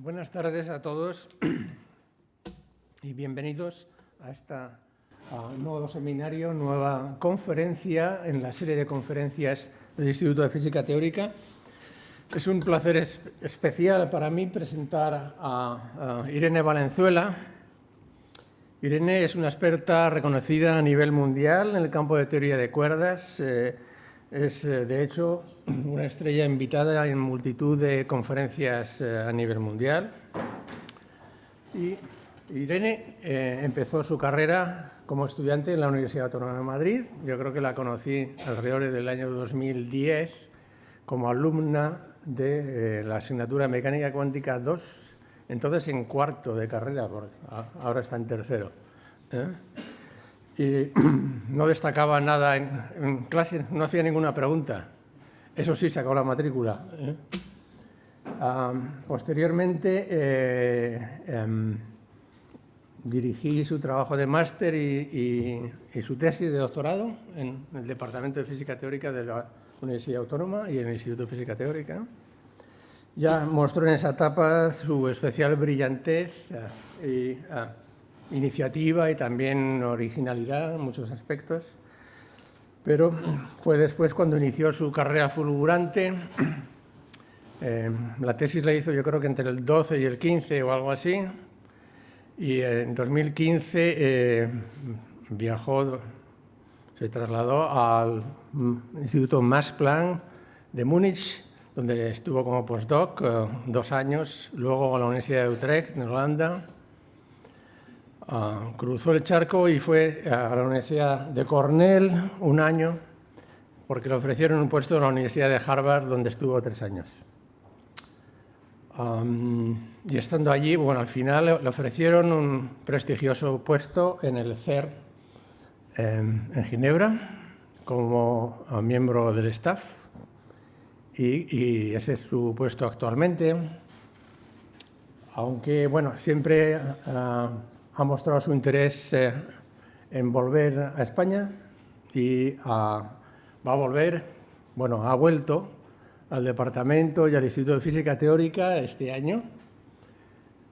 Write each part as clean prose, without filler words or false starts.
Buenas tardes a todos y bienvenidos a este nuevo seminario, nueva conferencia en la serie de conferencias del Instituto de Física Teórica. Es un placer especial para mí presentar a Irene Valenzuela. Irene es una experta reconocida a nivel mundial en el campo de teoría de cuerdas. Es, de hecho, una estrella invitada en multitud de conferencias a nivel mundial. Y Irene empezó su carrera como estudiante en la Universidad Autónoma de Madrid. Yo creo que la conocí alrededor del año 2010 como alumna de la asignatura Mecánica Cuántica 2, entonces en cuarto de carrera, porque ahora está en tercero. Y no destacaba nada en clase, no hacía ninguna pregunta. Eso sí, sacó la matrícula. Posteriormente dirigí su trabajo de máster y su tesis de doctorado en el Departamento de Física Teórica de la Universidad Autónoma y en el Instituto de Física Teórica. Ya mostró en esa etapa su especial brillantez y iniciativa y también originalidad en muchos aspectos, pero fue después cuando inició su carrera fulgurante. La tesis la hizo yo creo que entre el 12 y el 15 o algo así, y en 2015 se trasladó al Instituto Max Planck de Múnich, donde estuvo como postdoc 2 años, luego a la Universidad de Utrecht, en Holanda. Cruzó el charco y fue a la Universidad de Cornell 1 año, porque le ofrecieron un puesto en la Universidad de Harvard, donde estuvo 3 años. Y estando allí, bueno, al final le ofrecieron un prestigioso puesto en el CERN en Ginebra, como miembro del staff, y ese es su puesto actualmente. Aunque, bueno, siempre ha mostrado su interés en volver a España y va a volver, bueno, ha vuelto al Departamento y al Instituto de Física Teórica este año,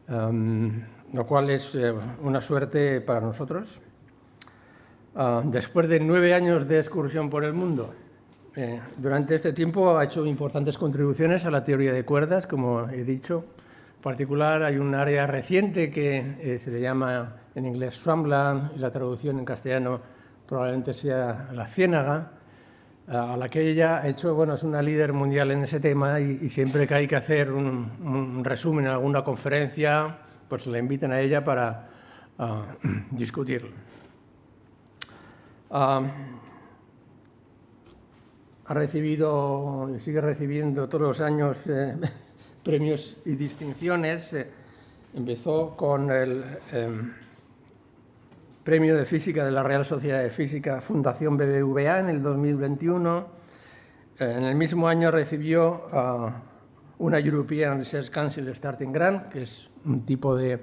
lo cual es una suerte para nosotros. Después de 9 años de excursión por el mundo, durante este tiempo ha hecho importantes contribuciones a la teoría de cuerdas, como he dicho. En particular, hay un área reciente que se le llama en inglés swampland, y la traducción en castellano probablemente sea la ciénaga, a la que ella ha hecho, bueno, es una líder mundial en ese tema, y siempre que hay que hacer un resumen en alguna conferencia, pues la invitan a ella para discutirlo. Ha recibido y sigue recibiendo todos los años premios y distinciones. Empezó con el Premio de Física de la Real Sociedad de Física Fundación BBVA en el 2021. En el mismo año recibió una European Research Council Starting Grant, que es un tipo de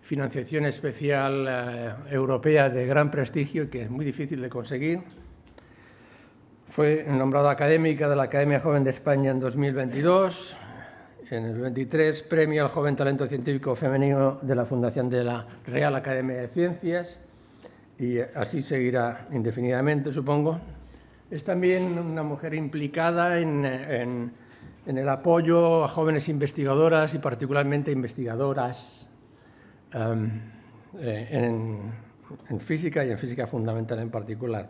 financiación especial europea de gran prestigio y que es muy difícil de conseguir. Fue nombrada académica de la Academia Joven de España en 2022. En el 23, Premio al Joven Talento Científico Femenino de la Fundación de la Real Academia de Ciencias, y así seguirá indefinidamente, supongo. Es también una mujer implicada en el apoyo a jóvenes investigadoras y particularmente investigadoras en física y en física fundamental en particular.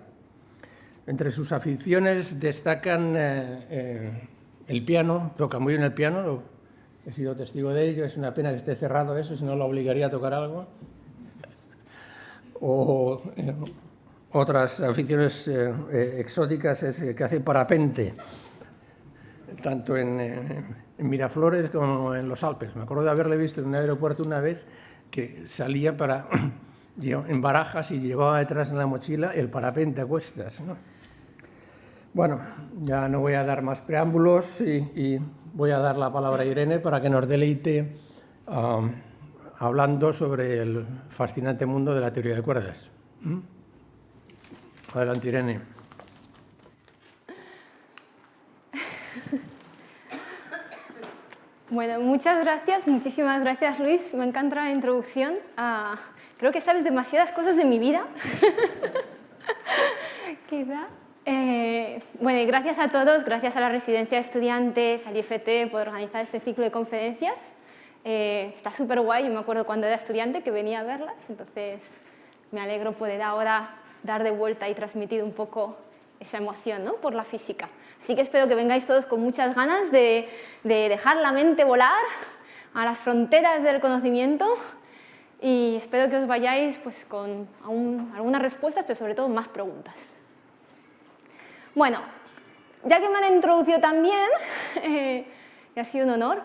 Entre sus aficiones destacan el piano, toca muy bien el piano, he sido testigo de ello, es una pena que esté cerrado eso, si no lo obligaría a tocar algo. O otras aficiones exóticas es que hace parapente, tanto en Miraflores como en los Alpes. Me acuerdo de haberle visto en un aeropuerto una vez que salía en Barajas y llevaba detrás en la mochila el parapente a cuestas, ¿no? Bueno, ya no voy a dar más preámbulos y voy a dar la palabra a Irene para que nos deleite hablando sobre el fascinante mundo de la teoría de cuerdas. Adelante, Irene. Bueno, muchas gracias, muchísimas gracias, Luis. Me encanta la introducción. Creo que sabes demasiadas cosas de mi vida. Quizá. Bueno, y gracias a todos, gracias a la Residencia de Estudiantes, al IFT, por organizar este ciclo de conferencias. Está súper guay, yo me acuerdo cuando era estudiante que venía a verlas, entonces me alegro poder ahora dar de vuelta y transmitir un poco esa emoción, ¿no?, por la física. Así que espero que vengáis todos con muchas ganas de dejar la mente volar a las fronteras del conocimiento y espero que os vayáis pues, con algunas respuestas, pero sobre todo más preguntas. Bueno, ya que me han introducido también, y ha sido un honor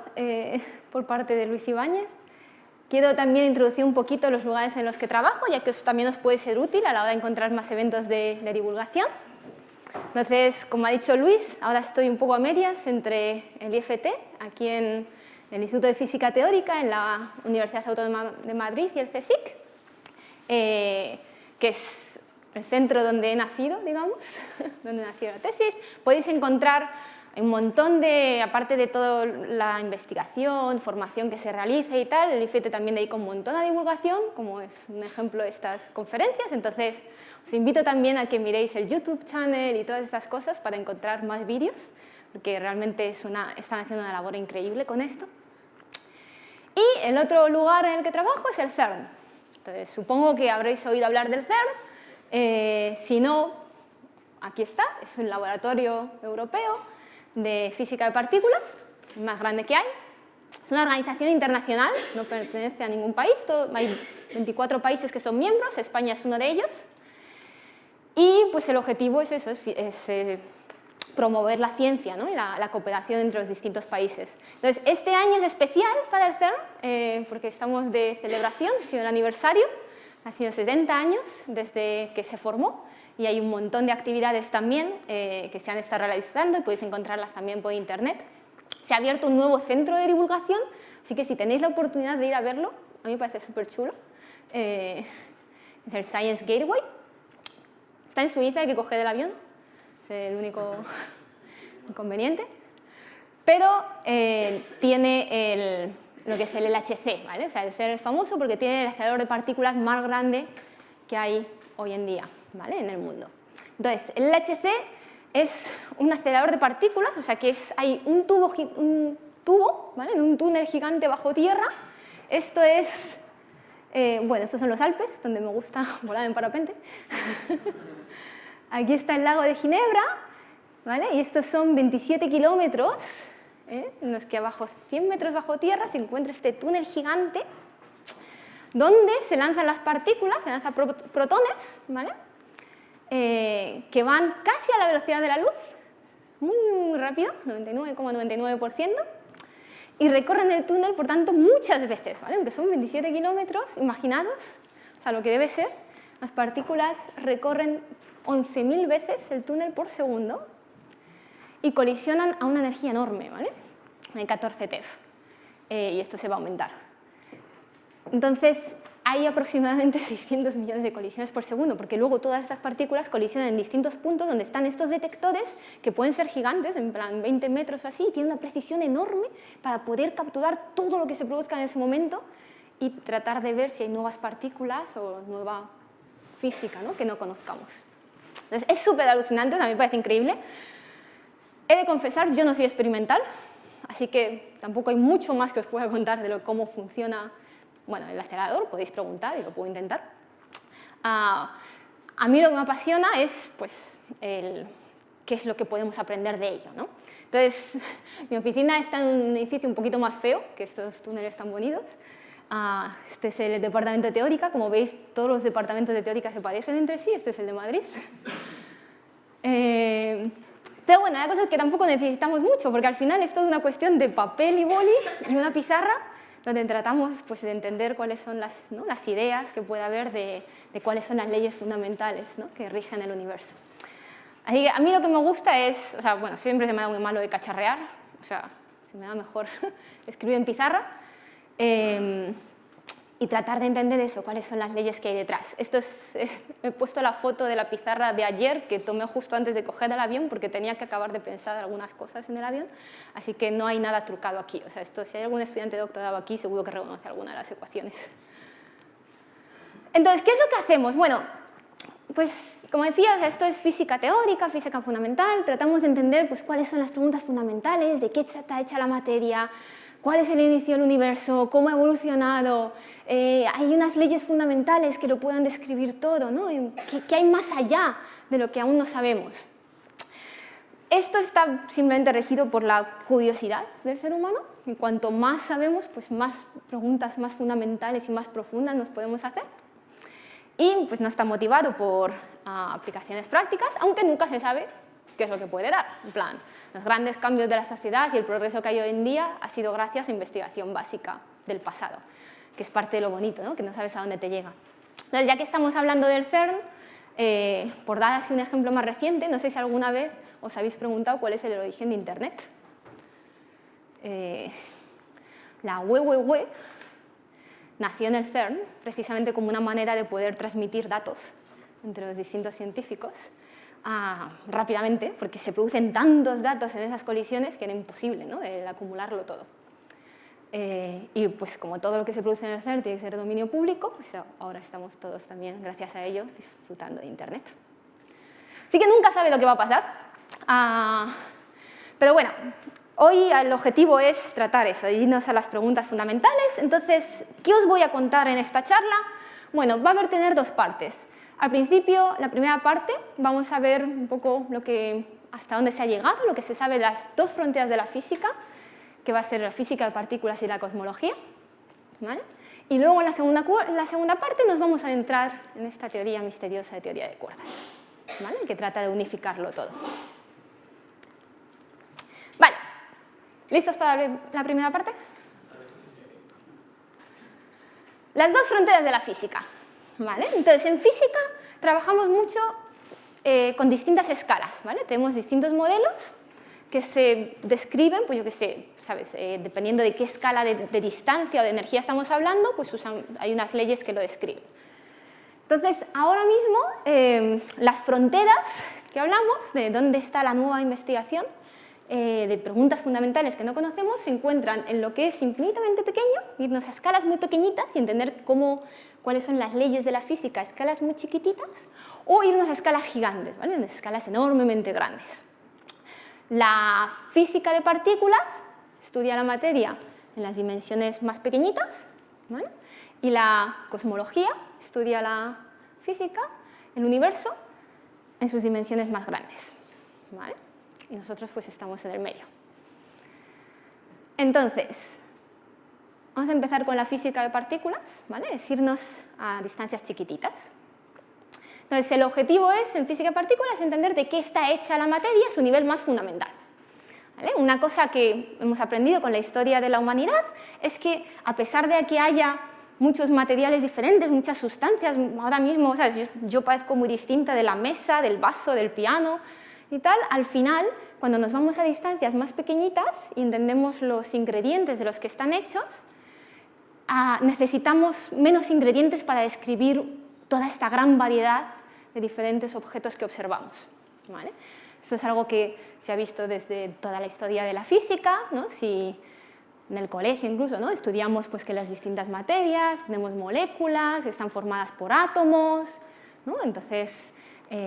por parte de Luis Ibáñez, quiero también introducir un poquito los lugares en los que trabajo, ya que eso también os puede ser útil a la hora de encontrar más eventos de divulgación. Entonces, como ha dicho Luis, ahora estoy un poco a medias entre el IFT, aquí en el Instituto de Física Teórica, en la Universidad Autónoma de Madrid y el CSIC, que es el centro donde he nacido, digamos, donde nació la tesis. Podéis encontrar un montón de, aparte de toda la investigación, formación que se realiza y tal, el IFT también dedica un montón a divulgación, como es un ejemplo de estas conferencias. Entonces, os invito también a que miréis el YouTube channel y todas estas cosas para encontrar más vídeos, porque realmente están haciendo una labor increíble con esto. Y el otro lugar en el que trabajo es el CERN. Entonces, supongo que habréis oído hablar del CERN. Si no, aquí está, es un laboratorio europeo de física de partículas, el más grande que hay. Es una organización internacional, no pertenece a ningún país, hay 24 países que son miembros, España es uno de ellos. Y pues el objetivo es eso, es promover la ciencia, ¿no?, y la cooperación entre los distintos países. Entonces, este año es especial para el CERN porque estamos de celebración, ha sido el aniversario, ha sido 70 años desde que se formó. Y hay un montón de actividades también que se han estado realizando y podéis encontrarlas también por internet. Se ha abierto un nuevo centro de divulgación, así que si tenéis la oportunidad de ir a verlo, a mí me parece súper chulo. Es el Science Gateway. Está en Suiza, hay que coger el avión, es el único inconveniente. Pero tiene lo que es el LHC, ¿vale? O sea, el CERN es famoso porque tiene el acelerador de partículas más grande que hay hoy en día, ¿vale?, en el mundo. Entonces, el LHC es un acelerador de partículas, o sea que hay un tubo, ¿vale?, en un túnel gigante bajo tierra. Esto es, bueno, estos son los Alpes, donde me gusta volar en parapente. Aquí está el lago de Ginebra, ¿vale?, y estos son 27 kilómetros, en los que abajo, 100 metros bajo tierra, se encuentra este túnel gigante, donde se lanzan las partículas, se lanzan protones, ¿vale?, que van casi a la velocidad de la luz, muy, muy rápido, 99,99%, y recorren el túnel, por tanto, muchas veces, ¿vale?, aunque son 27 kilómetros, imaginados, o sea, lo que debe ser, las partículas recorren 11.000 veces el túnel por segundo y colisionan a una energía enorme, ¿vale?, de 14 TeV, y esto se va a aumentar. Entonces, hay aproximadamente 600 millones de colisiones por segundo, porque luego todas estas partículas colisionan en distintos puntos donde están estos detectores, que pueden ser gigantes, en plan 20 metros o así, y tienen una precisión enorme para poder capturar todo lo que se produzca en ese momento y tratar de ver si hay nuevas partículas o nueva física, ¿no?, que no conozcamos. Entonces, es súper alucinante, a mí me parece increíble. He de confesar, yo no soy experimental, así que tampoco hay mucho más que os pueda contar de cómo funciona, bueno, el acelerador. Podéis preguntar y lo puedo intentar. A mí lo que me apasiona es pues, qué es lo que podemos aprender de ello, ¿no? Entonces, mi oficina está en un edificio un poquito más feo que estos túneles tan bonitos. Este es el departamento de teórica. Como veis, todos los departamentos de teórica se parecen entre sí. Este es el de Madrid. Pero bueno, la cosa es que tampoco necesitamos mucho, porque al final es toda una cuestión de papel y boli y una pizarra, donde tratamos pues, de entender cuáles son las ideas que puede haber de cuáles son las leyes fundamentales, ¿no?, que rigen el universo. Así que a mí lo que me gusta es, o sea, bueno, siempre se me da muy malo de cacharrear, o sea, se me da mejor escribir en pizarra. Y y tratar de entender eso, cuáles son las leyes que hay detrás. He puesto la foto de la pizarra de ayer que tomé justo antes de coger el avión porque tenía que acabar de pensar algunas cosas en el avión, así que no hay nada trucado aquí. O sea, si hay algún estudiante de doctorado aquí, seguro que reconoce alguna de las ecuaciones. Entonces, ¿qué es lo que hacemos? Bueno, pues como decía, esto es física teórica, física fundamental. Tratamos de entender pues, cuáles son las preguntas fundamentales, de qué está hecha la materia, cuál es el inicio del universo, cómo ha evolucionado. Hay unas leyes fundamentales que lo puedan describir todo, ¿no? ¿Qué hay más allá de lo que aún no sabemos? Esto está simplemente regido por la curiosidad del ser humano. En cuanto más sabemos, pues más preguntas más fundamentales y más profundas nos podemos hacer. Y pues no está motivado por aplicaciones prácticas, aunque nunca se sabe qué es lo que puede dar. En plan, los grandes cambios de la sociedad y el progreso que hay hoy en día ha sido gracias a investigación básica del pasado, que es parte de lo bonito, ¿no? Que no sabes a dónde te llega. Entonces, ya que estamos hablando del CERN, por dar así un ejemplo más reciente, no sé si alguna vez os habéis preguntado cuál es el origen de Internet. La web nació en el CERN precisamente como una manera de poder transmitir datos entre los distintos científicos rápidamente, porque se producen tantos datos en esas colisiones que era imposible, ¿no? El acumularlo todo. Y pues como todo lo que se produce en el CERN tiene que ser de dominio público, pues ahora estamos todos también, gracias a ello, disfrutando de Internet. Así que nunca sabe lo que va a pasar. Pero bueno, hoy el objetivo es tratar eso, irnos a las preguntas fundamentales. Entonces, ¿qué os voy a contar en esta charla? Bueno, va a tener dos partes. Al principio, la primera parte, vamos a ver un poco hasta dónde se ha llegado, lo que se sabe de las dos fronteras de la física, que va a ser la física de partículas y la cosmología, ¿vale? Y luego en la segunda parte nos vamos a adentrar en esta teoría misteriosa de teoría de cuerdas, ¿vale? Que trata de unificarlo todo. Vale, ¿listos para la primera parte? Las dos fronteras de la física, ¿vale? Entonces, en física trabajamos mucho con distintas escalas, ¿vale? Tenemos distintos modelos que se describen, pues yo qué sé, ¿sabes? Dependiendo de qué escala de distancia o de energía estamos hablando, pues hay unas leyes que lo describen. Entonces, ahora mismo, las fronteras que hablamos, de dónde está la nueva investigación, de preguntas fundamentales que no conocemos, se encuentran en lo que es infinitamente pequeño, irnos a escalas muy pequeñitas y entender cuáles son las leyes de la física a escalas muy chiquititas, o irnos a escalas gigantes, ¿vale? En escalas enormemente grandes. La física de partículas estudia la materia en las dimensiones más pequeñitas, ¿vale? Y la cosmología estudia la física, el universo, en sus dimensiones más grandes, ¿vale? Y nosotros pues estamos en el medio. Entonces, vamos a empezar con la física de partículas, ¿vale? Es irnos a distancias chiquititas. Entonces, el objetivo en física de partículas, entender de qué está hecha la materia a su nivel más fundamental, ¿vale? Una cosa que hemos aprendido con la historia de la humanidad es que, a pesar de que haya muchos materiales diferentes, muchas sustancias, ahora mismo, ¿sabes? Yo parezco muy distinta de la mesa, del vaso, del piano y tal, al final, cuando nos vamos a distancias más pequeñitas y entendemos los ingredientes de los que están hechos, necesitamos menos ingredientes para describir toda esta gran variedad de diferentes objetos que observamos, ¿vale? Esto es algo que se ha visto desde toda la historia de la física, ¿no? Si en el colegio incluso, ¿no? Estudiamos pues, que las distintas materias, tenemos moléculas que están formadas por átomos, ¿no? Entonces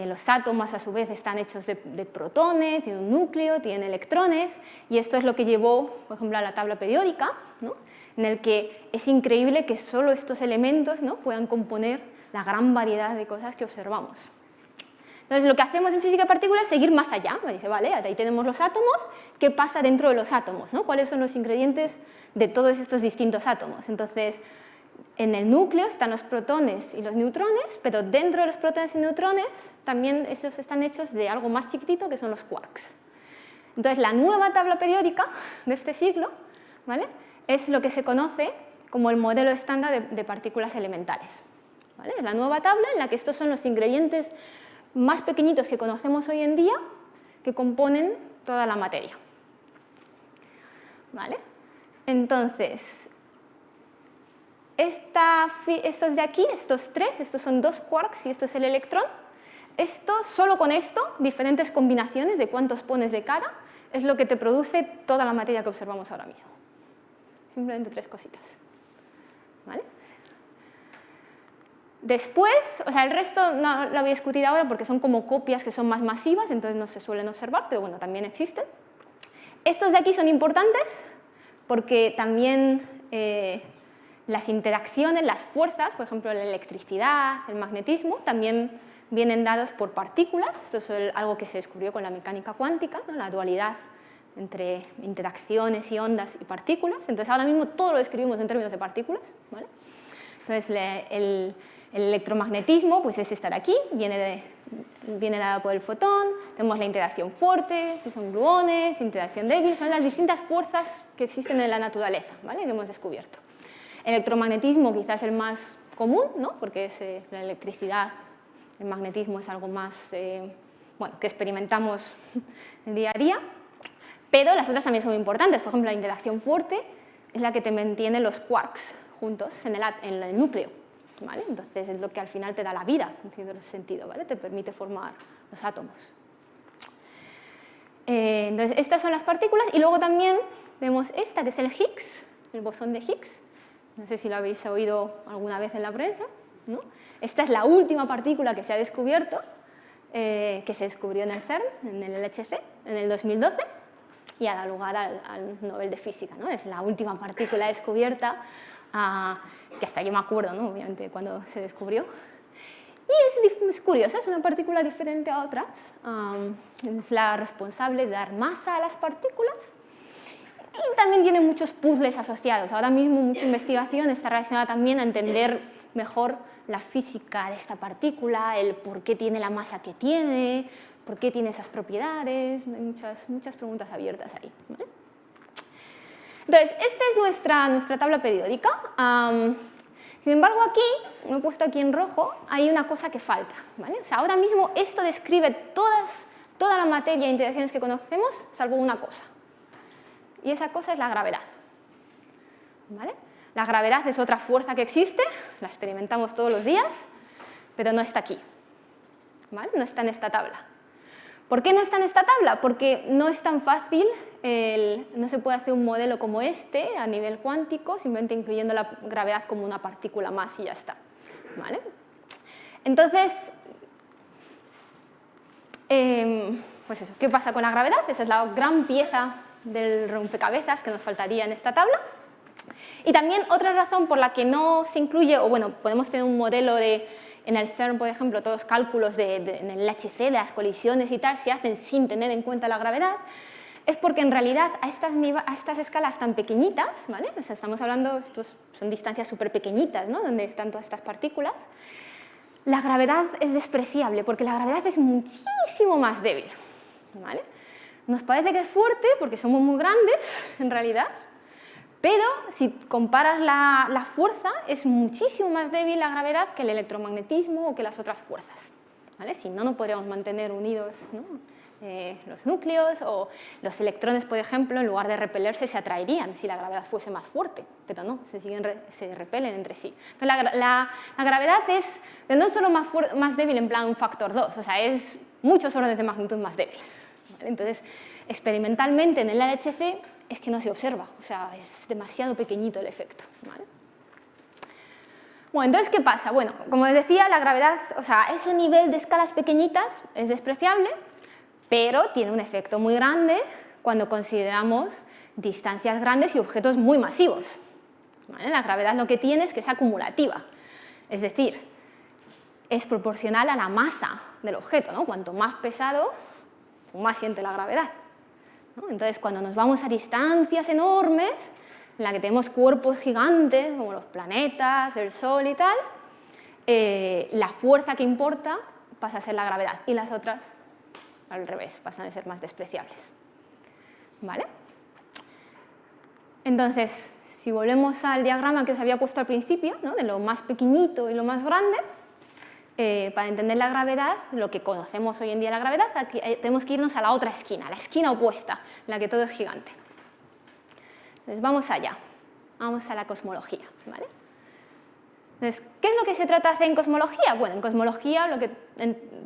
los átomos a su vez están hechos de protones, tienen un núcleo, tienen electrones, y esto es lo que llevó, por ejemplo, a la tabla periódica, ¿no? En el que es increíble que solo estos elementos, ¿no? Puedan componer la gran variedad de cosas que observamos. Entonces, lo que hacemos en física de partículas es seguir más allá. Me dice, vale, ahí tenemos los átomos, ¿qué pasa dentro de los átomos, ¿no? ¿Cuáles son los ingredientes de todos estos distintos átomos? Entonces, en el núcleo están los protones y los neutrones, pero dentro de los protones y neutrones también esos están hechos de algo más chiquitito, que son los quarks. Entonces, la nueva tabla periódica de este siglo, ¿vale? Es lo que se conoce como el modelo estándar de partículas elementales, ¿vale? Es la nueva tabla en la que estos son los ingredientes más pequeñitos que conocemos hoy en día que componen toda la materia, ¿vale? Entonces, estos de aquí, estos tres, estos son 2 quarks y esto es el electrón. Esto, solo con esto, diferentes combinaciones de cuántos pones de cada, es lo que te produce toda la materia que observamos ahora mismo. Simplemente 3 cositas. ¿Vale? Después, o sea, el resto no lo voy a discutir ahora porque son como copias que son más masivas, entonces no se suelen observar, pero bueno, también existen. Estos de aquí son importantes porque también las interacciones, las fuerzas, por ejemplo, la electricidad, el magnetismo, también vienen dados por partículas. Esto es algo que se descubrió con la mecánica cuántica, ¿no? La dualidad entre interacciones y ondas y partículas. Entonces, ahora mismo todo lo describimos en términos de partículas, ¿vale? Entonces, el electromagnetismo pues es estar aquí, viene dado por el fotón. Tenemos la interacción fuerte, que son gluones, interacción débil, son las distintas fuerzas que existen en la naturaleza, ¿vale? Que hemos descubierto. El electromagnetismo quizás es el más común, ¿no? Porque es la electricidad, el magnetismo es algo más bueno, que experimentamos el día a día, pero las otras también son importantes. Por ejemplo, la interacción fuerte es la que te mantiene los quarks juntos en el núcleo, ¿vale? Entonces es lo que al final te da la vida, en cierto sentido, ¿vale? Te permite formar los átomos. Entonces estas son las partículas y luego también vemos esta que es el Higgs, el bosón de Higgs. No sé si lo habéis oído alguna vez en la prensa, ¿no? Esta es la última partícula que se ha descubierto, que se descubrió en el CERN, en el LHC, en el 2012, y ha dado lugar al Nobel de Física, ¿no? Es la última partícula descubierta, que hasta yo me acuerdo, ¿no? Obviamente, cuando se descubrió. Y es curioso, es una partícula diferente a otras, es la responsable de dar masa a las partículas. Y también tiene muchos puzzles asociados. Ahora mismo mucha investigación está relacionada también a entender mejor la física de esta partícula, el por qué tiene la masa que tiene, por qué tiene esas propiedades. Hay muchas preguntas abiertas ahí, ¿vale? Entonces, esta es nuestra tabla periódica. Sin embargo, aquí, lo he puesto aquí en rojo, hay una cosa que falta, ¿vale? O sea, ahora mismo esto describe toda la materia e interacciones que conocemos, salvo una cosa. Y esa cosa es la gravedad, ¿vale? La gravedad es otra fuerza que existe, la experimentamos todos los días, pero no está aquí, ¿vale? No está en esta tabla. ¿Por qué no está en esta tabla? Porque no es tan fácil, no se puede hacer un modelo como este a nivel cuántico, simplemente incluyendo la gravedad como una partícula más y ya está, ¿vale? Entonces, pues eso, ¿qué pasa con la gravedad? Esa es la gran pieza del rompecabezas que nos faltaría en esta tabla. Y también otra razón por la que no se incluye, o bueno, podemos tener un modelo en el CERN, por ejemplo, todos los cálculos en el LHC de las colisiones y tal se hacen sin tener en cuenta la gravedad, es porque en realidad a estas escalas tan pequeñitas, ¿vale? O sea, estamos hablando, son distancias súper pequeñitas, ¿no? Donde están todas estas partículas, la gravedad es despreciable porque la gravedad es muchísimo más débil, ¿vale? Nos parece que es fuerte porque somos muy grandes, en realidad, pero si comparas la fuerza, es muchísimo más débil la gravedad que el electromagnetismo o que las otras fuerzas, ¿vale? Si no, no podríamos mantener unidos, ¿no? Los núcleos o los electrones, por ejemplo, en lugar de repelerse, se atraerían si la gravedad fuese más fuerte, pero no, se repelen entre sí. Entonces, la gravedad es no solo más débil en plan un factor 2, o sea, es muchos órdenes de magnitud más débil, ¿vale? Entonces, experimentalmente en el LHC es que no se observa, o sea, es demasiado pequeñito el efecto, ¿vale? Bueno, entonces, ¿qué pasa? Bueno, como les decía, la gravedad, o sea, ese nivel de escalas pequeñitas es despreciable, pero tiene un efecto muy grande cuando consideramos distancias grandes y objetos muy masivos, ¿vale? La gravedad lo que tiene es que es acumulativa, es decir, es proporcional a la masa del objeto, ¿no? Cuanto más pesado, más siente la gravedad, ¿no? Entonces, cuando nos vamos a distancias enormes, en la que tenemos cuerpos gigantes, como los planetas, el Sol y tal, la fuerza que importa pasa a ser la gravedad, y las otras, al revés, pasan a ser más despreciables, ¿vale? Entonces, si volvemos al diagrama que os había puesto al principio, ¿no? De lo más pequeñito y lo más grande, para entender la gravedad, lo que conocemos hoy en día la gravedad, aquí, tenemos que irnos a la otra esquina, a la esquina opuesta, en la que todo es gigante. Entonces vamos allá, vamos a la cosmología, ¿vale? Entonces, ¿qué es lo que se trata de hacer en cosmología? Bueno, en cosmología lo que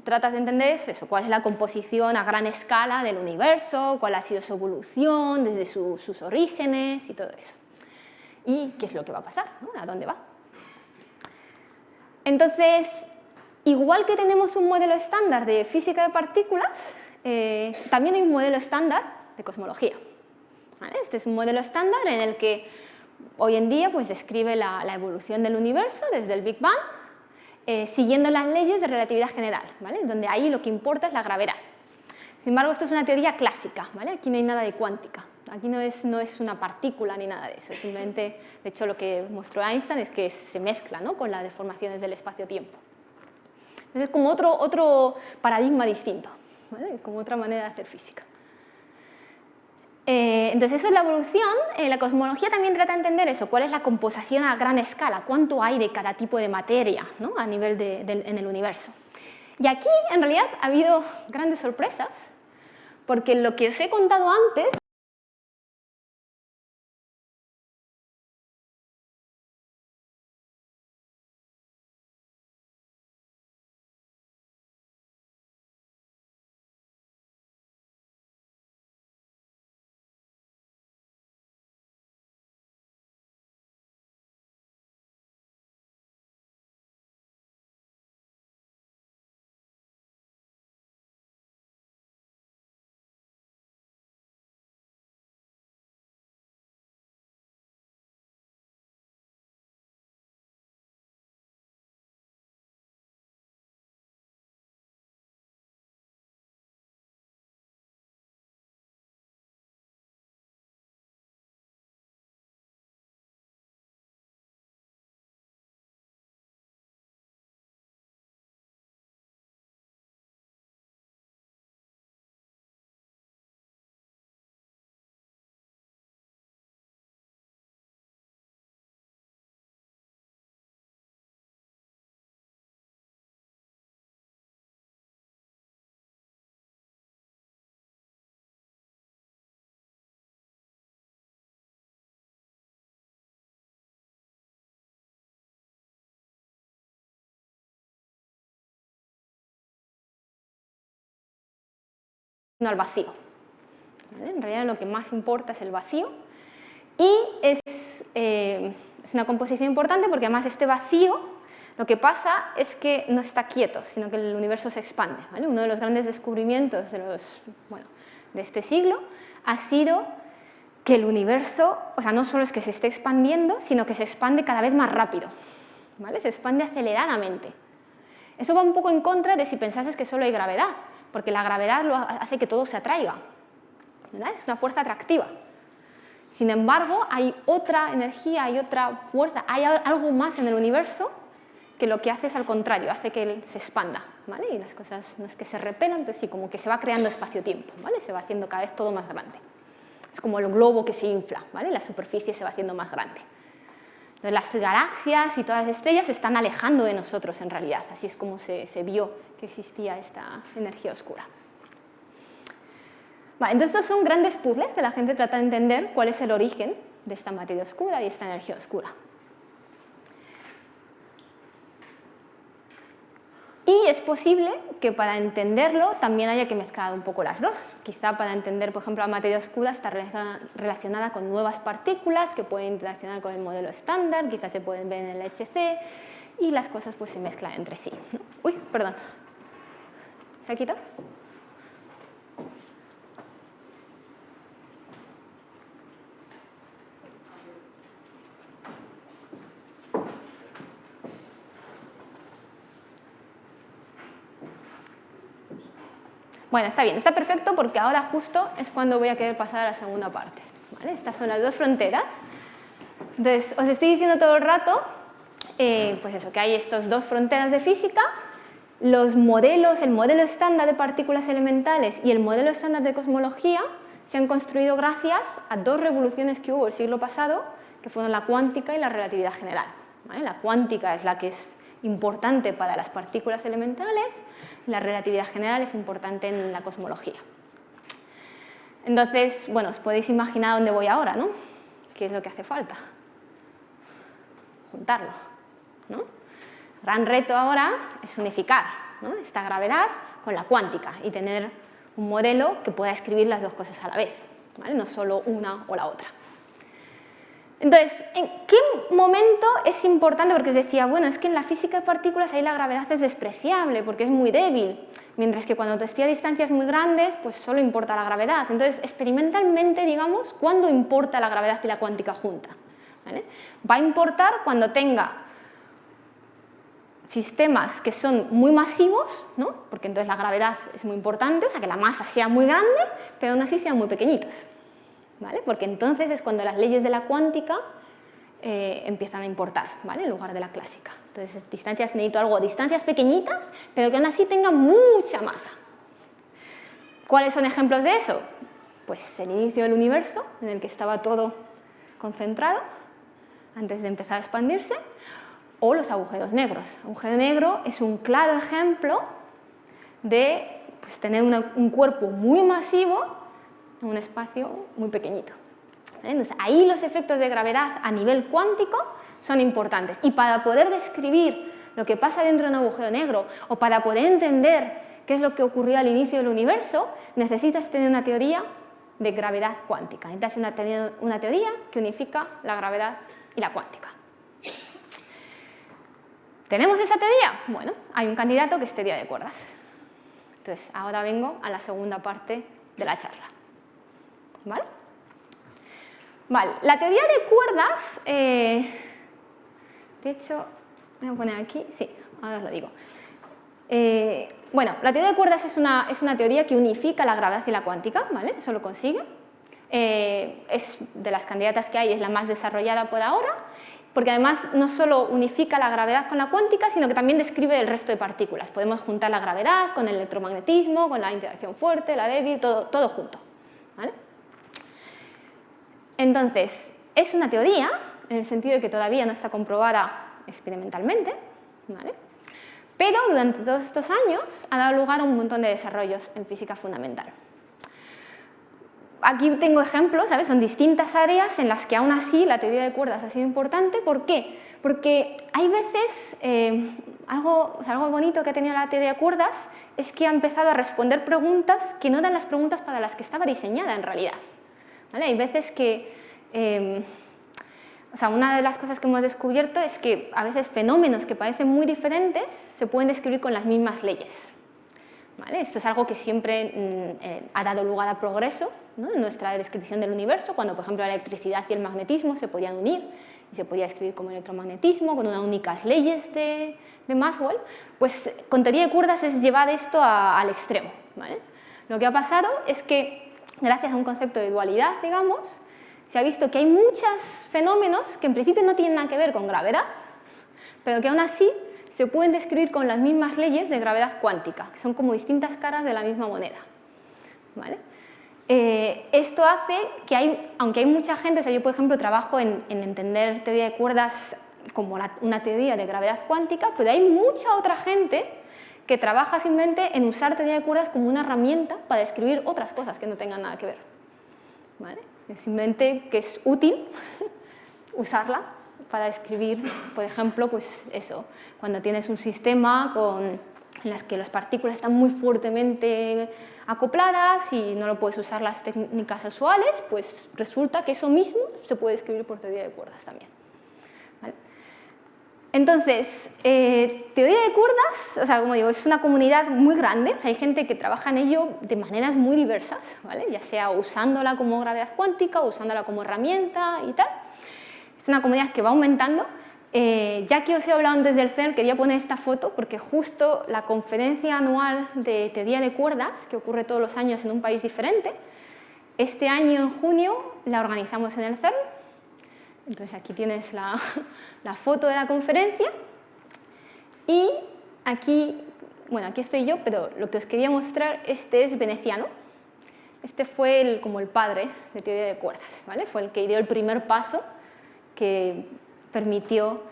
tratas de entender es eso, cuál es la composición a gran escala del universo, cuál ha sido su evolución desde sus orígenes y todo eso. Y qué es lo que va a pasar, ¿no? ¿A dónde va? Entonces, igual que tenemos un modelo estándar de física de partículas, también hay un modelo estándar de cosmología. ¿Vale? Este es un modelo estándar en el que hoy en día pues, describe la evolución del universo desde el Big Bang, siguiendo las leyes de relatividad general, ¿vale? Donde ahí lo que importa es la gravedad. Sin embargo, esto es una teoría clásica, ¿vale? Aquí no hay nada de cuántica, aquí no es una partícula ni nada de eso, simplemente, de hecho, lo que mostró Einstein es que se mezcla, ¿no? Con las deformaciones del espacio-tiempo. Entonces es como otro paradigma distinto, ¿vale? Como otra manera de hacer física. Entonces eso es la evolución. La cosmología también trata de entender eso, cuál es la composición a gran escala, cuánto hay de cada tipo de materia, ¿no? A nivel en el universo. Y aquí en realidad ha habido grandes sorpresas, porque lo que os he contado antes al vacío. ¿Vale? En realidad lo que más importa es el vacío y es una composición importante porque además este vacío lo que pasa es que no está quieto, sino que el universo se expande. ¿Vale? Uno de los grandes descubrimientos de este siglo ha sido que el universo, o sea, no solo es que se esté expandiendo, sino que se expande cada vez más rápido. ¿Vale? Se expande aceleradamente. Eso va un poco en contra de si pensases que solo hay gravedad, porque la gravedad hace que todo se atraiga, ¿verdad? Es una fuerza atractiva. Sin embargo, hay otra energía, hay otra fuerza, hay algo más en el universo que lo que hace es al contrario, hace que él se expanda, ¿vale? Y las cosas no es que se repelan, pero sí como que se va creando espacio-tiempo, ¿vale? Se va haciendo cada vez todo más grande. Es como el globo que se infla, ¿vale? La superficie se va haciendo más grande. Entonces, las galaxias y todas las estrellas se están alejando de nosotros en realidad. Así es como se vio que existía esta energía oscura. Vale, entonces estos son grandes puzzles que la gente trata de entender cuál es el origen de esta materia oscura y esta energía oscura. Y es posible que para entenderlo también haya que mezclar un poco las dos. Quizá para entender, por ejemplo, la materia oscura está relacionada con nuevas partículas que pueden interaccionar con el modelo estándar, quizás se pueden ver en el LHC y las cosas pues se mezclan entre sí, ¿no? Uy, perdón. ¿Se ha quitado? Bueno, está bien, está perfecto porque ahora justo es cuando voy a querer pasar a la segunda parte, ¿vale? Estas son las dos fronteras. Entonces, os estoy diciendo todo el rato pues eso, que hay estas dos fronteras de física. Los modelos, el modelo estándar de partículas elementales y el modelo estándar de cosmología se han construido gracias a dos revoluciones que hubo el siglo pasado, que fueron la cuántica y la relatividad general, ¿vale? La cuántica es la que es importante para las partículas elementales, la relatividad general es importante en la cosmología. Entonces, bueno, os podéis imaginar dónde voy ahora, ¿no? ¿Qué es lo que hace falta? Juntarlo, ¿no? El gran reto ahora es unificar, ¿no?, esta gravedad con la cuántica y tener un modelo que pueda escribir las dos cosas a la vez, ¿vale? No solo una o la otra. Entonces, ¿en qué momento es importante? Porque os decía, bueno, es que en la física de partículas ahí la gravedad es despreciable porque es muy débil, mientras que cuando te estoy a distancias muy grandes, pues solo importa la gravedad. Entonces, experimentalmente, digamos, ¿cuándo importa la gravedad y la cuántica junta? ¿Vale? Va a importar cuando tenga sistemas que son muy masivos, ¿no?, porque entonces la gravedad es muy importante, o sea, que la masa sea muy grande, pero aún así sean muy pequeñitos, ¿vale? Porque entonces es cuando las leyes de la cuántica empiezan a importar, ¿vale?, en lugar de la clásica. Entonces, necesito algo, distancias pequeñitas, pero que aún así tengan mucha masa. ¿Cuáles son ejemplos de eso? Pues el inicio del universo, en el que estaba todo concentrado antes de empezar a expandirse, o los agujeros negros. El agujero negro es un claro ejemplo de, pues, tener un cuerpo muy masivo en un espacio muy pequeñito. ¿Vale? Entonces, ahí los efectos de gravedad a nivel cuántico son importantes. Y para poder describir lo que pasa dentro de un agujero negro o para poder entender qué es lo que ocurrió al inicio del universo, necesitas tener una teoría de gravedad cuántica. Necesitas una teoría que unifica la gravedad y la cuántica. ¿Tenemos esa teoría? Bueno, hay un candidato que es teoría de cuerdas. Entonces, ahora vengo a la segunda parte de la charla. ¿Vale? Vale, la teoría de cuerdas, de hecho, voy a poner aquí, sí, ahora os lo digo. Bueno, la teoría de cuerdas es una teoría que unifica la gravedad y la cuántica, ¿vale? Eso lo consigue. Es de las candidatas que hay, es la más desarrollada por ahora, porque además no solo unifica la gravedad con la cuántica, sino que también describe el resto de partículas. Podemos juntar la gravedad con el electromagnetismo, con la interacción fuerte, la débil, todo junto, ¿vale? Entonces, es una teoría, en el sentido de que todavía no está comprobada experimentalmente, ¿vale?, pero durante todos estos años ha dado lugar a un montón de desarrollos en física fundamental. Aquí tengo ejemplos, ¿sabes? Son distintas áreas en las que aún así la teoría de cuerdas ha sido importante. ¿Por qué? Porque hay veces, algo bonito que ha tenido la teoría de cuerdas es que ha empezado a responder preguntas que no eran las preguntas para las que estaba diseñada en realidad, ¿vale? Hay veces que, una de las cosas que hemos descubierto es que a veces fenómenos que parecen muy diferentes se pueden describir con las mismas leyes, ¿vale? Esto es algo que siempre ha dado lugar a progreso, ¿no?, en nuestra descripción del universo, cuando por ejemplo la electricidad y el magnetismo se podían unir y se podía escribir como electromagnetismo con unas únicas leyes de Maxwell, pues con teoría de cuerdas es llevar esto al extremo, ¿vale? Lo que ha pasado es que gracias a un concepto de dualidad, digamos, se ha visto que hay muchos fenómenos que en principio no tienen nada que ver con gravedad, pero que aún así se pueden describir con las mismas leyes de gravedad cuántica, que son como distintas caras de la misma moneda, ¿vale? Esto hace que aunque hay mucha gente, o sea, yo por ejemplo trabajo en entender teoría de cuerdas como una teoría de gravedad cuántica, pero hay mucha otra gente que trabaja simplemente en usar teoría de cuerdas como una herramienta para describir otras cosas que no tengan nada que ver, ¿vale? Simplemente que es útil usarla para describir, por ejemplo, pues eso, cuando tienes un sistema en las que las partículas están muy fuertemente acopladas y no lo puedes usar las técnicas usuales, pues resulta que eso mismo se puede describir por teoría de cuerdas también, ¿vale? Entonces, teoría de cuerdas, o sea, como digo, es una comunidad muy grande, o sea, hay gente que trabaja en ello de maneras muy diversas, ¿vale?, ya sea usándola como gravedad cuántica o usándola como herramienta y tal. Es una comunidad que va aumentando. Ya que os he hablado antes del CERN, quería poner esta foto porque justo la conferencia anual de teoría de cuerdas, que ocurre todos los años en un país diferente, este año en junio la organizamos en el CERN. Entonces aquí tienes la foto de la conferencia y aquí estoy yo, pero lo que os quería mostrar, este es veneciano. Este fue como el padre de teoría de cuerdas, ¿vale? Fue el que dio el primer paso que permitió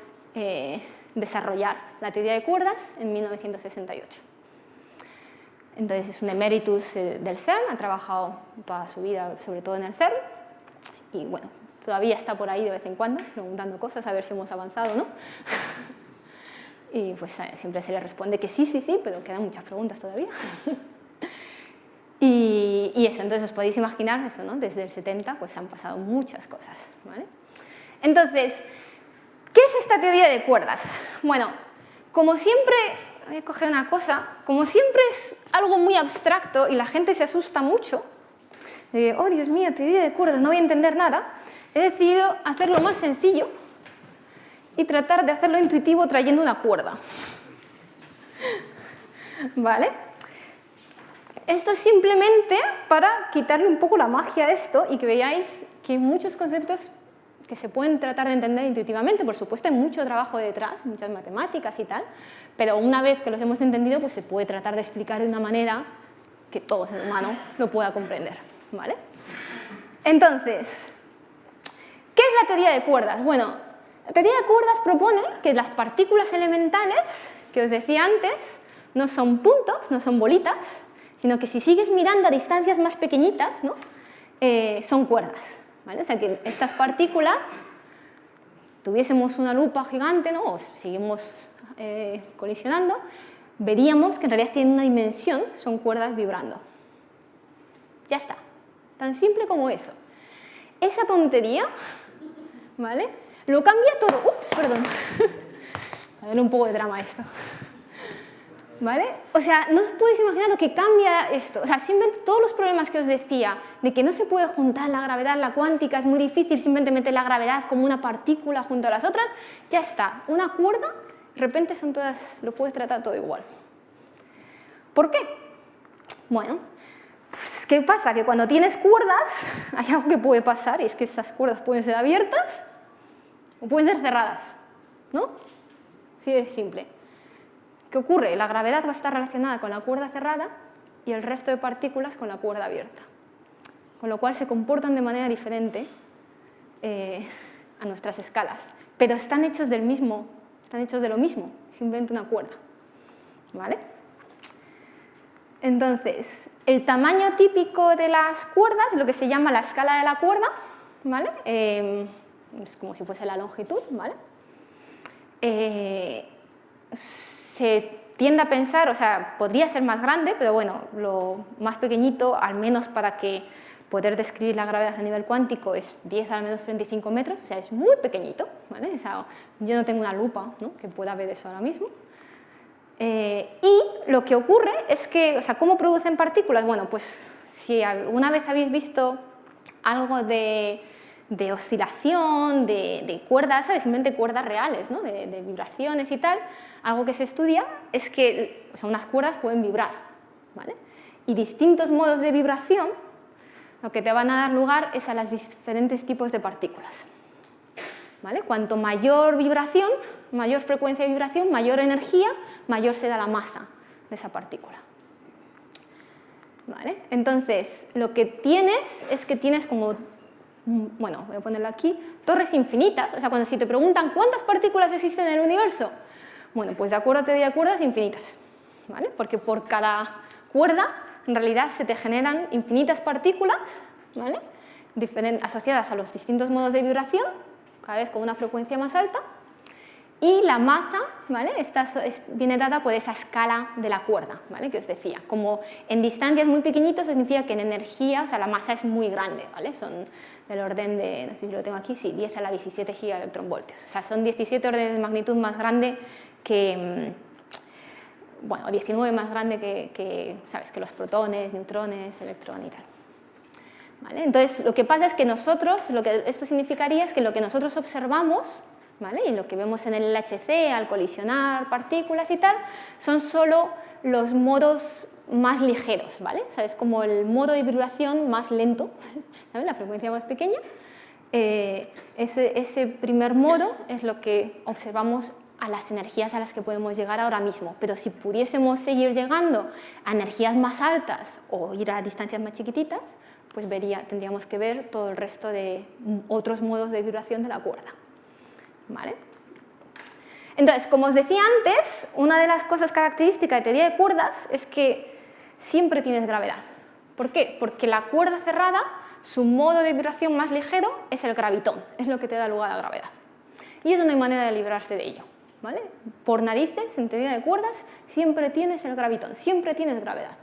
desarrollar la teoría de cuerdas en 1968. Entonces es un emeritus del CERN, ha trabajado toda su vida sobre todo en el CERN y bueno, todavía está por ahí de vez en cuando preguntando cosas a ver si hemos avanzado o no. Y pues siempre se le responde que sí, sí, sí, pero quedan muchas preguntas todavía. Y eso, entonces os podéis imaginar eso, ¿no? Desde el 70 pues han pasado muchas cosas, ¿vale? Entonces, ¿qué es esta teoría de cuerdas? Bueno, como siempre, voy a coger una cosa, como siempre es algo muy abstracto y la gente se asusta mucho, de, oh Dios mío, teoría de cuerdas, no voy a entender nada, he decidido hacerlo más sencillo y tratar de hacerlo intuitivo trayendo una cuerda. ¿Vale? Esto es simplemente para quitarle un poco la magia a esto y que veáis que hay muchos conceptos que se pueden tratar de entender intuitivamente. Por supuesto, hay mucho trabajo detrás, muchas matemáticas y tal, pero una vez que los hemos entendido, pues se puede tratar de explicar de una manera que todo ser humano lo pueda comprender. ¿Vale? Entonces, ¿qué es la teoría de cuerdas? Bueno, la teoría de cuerdas propone que las partículas elementales, que os decía antes, no son puntos, no son bolitas, sino que si sigues mirando a distancias más pequeñitas, ¿no? Son cuerdas. ¿Vale? O sea que estas partículas, tuviésemos una lupa gigante, ¿no? O seguimos colisionando, veríamos que en realidad tienen una dimensión, son cuerdas vibrando. Ya está. Tan simple como eso. Esa tontería, ¿vale? Lo cambia todo. Ups, perdón. A ver, un poco de drama esto. ¿Vale? O sea, no os podéis imaginar lo que cambia esto. O sea, simplemente todos los problemas que os decía, de que no se puede juntar la gravedad, la cuántica, es muy difícil simplemente meter la gravedad como una partícula junto a las otras, ya está. Una cuerda, de repente son todas, lo puedes tratar todo igual. ¿Por qué? Bueno, pues, ¿qué pasa? Que cuando tienes cuerdas, hay algo que puede pasar, y es que estas cuerdas pueden ser abiertas o pueden ser cerradas, ¿no? Así de simple. ¿Qué ocurre? La gravedad va a estar relacionada con la cuerda cerrada y el resto de partículas con la cuerda abierta. Con lo cual se comportan de manera diferente a nuestras escalas. Pero están hechos de lo mismo, simplemente una cuerda. ¿Vale? Entonces, el tamaño típico de las cuerdas es lo que se llama la escala de la cuerda. ¿Vale? Es como si fuese la longitud. ¿Vale? Se tiende a pensar, o sea, podría ser más grande, pero bueno, lo más pequeñito, al menos para que poder describir la gravedad a nivel cuántico, es 10 a la menos 35 metros, o sea, es muy pequeñito, ¿vale? O sea, yo no tengo una lupa, ¿no?, que pueda ver eso ahora mismo. Y lo que ocurre es que, o sea, ¿cómo producen partículas? Bueno, pues si alguna vez habéis visto algo de oscilación, de cuerdas, ¿sabes? Simplemente cuerdas reales, ¿no? de vibraciones y tal, algo que se estudia es que, o sea, unas cuerdas pueden vibrar, ¿vale? Y distintos modos de vibración lo que te van a dar lugar es a los diferentes tipos de partículas, ¿vale? Cuanto mayor vibración, mayor frecuencia de vibración, mayor energía, mayor será la masa de esa partícula. ¿Vale? Entonces, lo que tienes es que tienes como, bueno, voy a ponerlo aquí, torres infinitas. O sea, si te preguntan cuántas partículas existen en el universo, bueno, pues de acuerdo a teoría de cuerdas, infinitas, ¿vale? Porque por cada cuerda, en realidad, se te generan infinitas partículas, ¿vale?, asociadas a los distintos modos de vibración, cada vez con una frecuencia más alta, y la masa, ¿vale?, viene dada por esa escala de la cuerda, ¿vale?, que os decía. Como en distancias muy pequeñitas, significa que en energía, o sea, la masa es muy grande, ¿vale? Son del orden de, no sé si lo tengo aquí, sí, 10 a la 17 gigaelectronvoltios. O sea, son 17 órdenes de magnitud más grande que, bueno, 19 más grande ¿sabes?, que los protones, neutrones, electrón y tal. ¿Vale? Entonces, lo que pasa es que esto significaría es que lo que nosotros observamos, ¿vale?, y lo que vemos en el LHC al colisionar partículas y tal, son solo los modos más ligeros, ¿vale? O sea, es como el modo de vibración más lento, ¿sabes?, la frecuencia más pequeña. Ese primer modo es lo que observamos a las energías a las que podemos llegar ahora mismo. Pero si pudiésemos seguir llegando a energías más altas o ir a distancias más chiquititas, pues tendríamos que ver todo el resto de otros modos de vibración de la cuerda. ¿Vale? Entonces, como os decía antes, una de las cosas características de teoría de cuerdas es que siempre tienes gravedad. ¿Por qué? Porque la cuerda cerrada, su modo de vibración más ligero es el gravitón, es lo que te da lugar a la gravedad. Y eso no hay manera de librarse de ello. ¿vale? Por narices, en teoría de cuerdas, siempre tienes el gravitón, siempre tienes gravedad.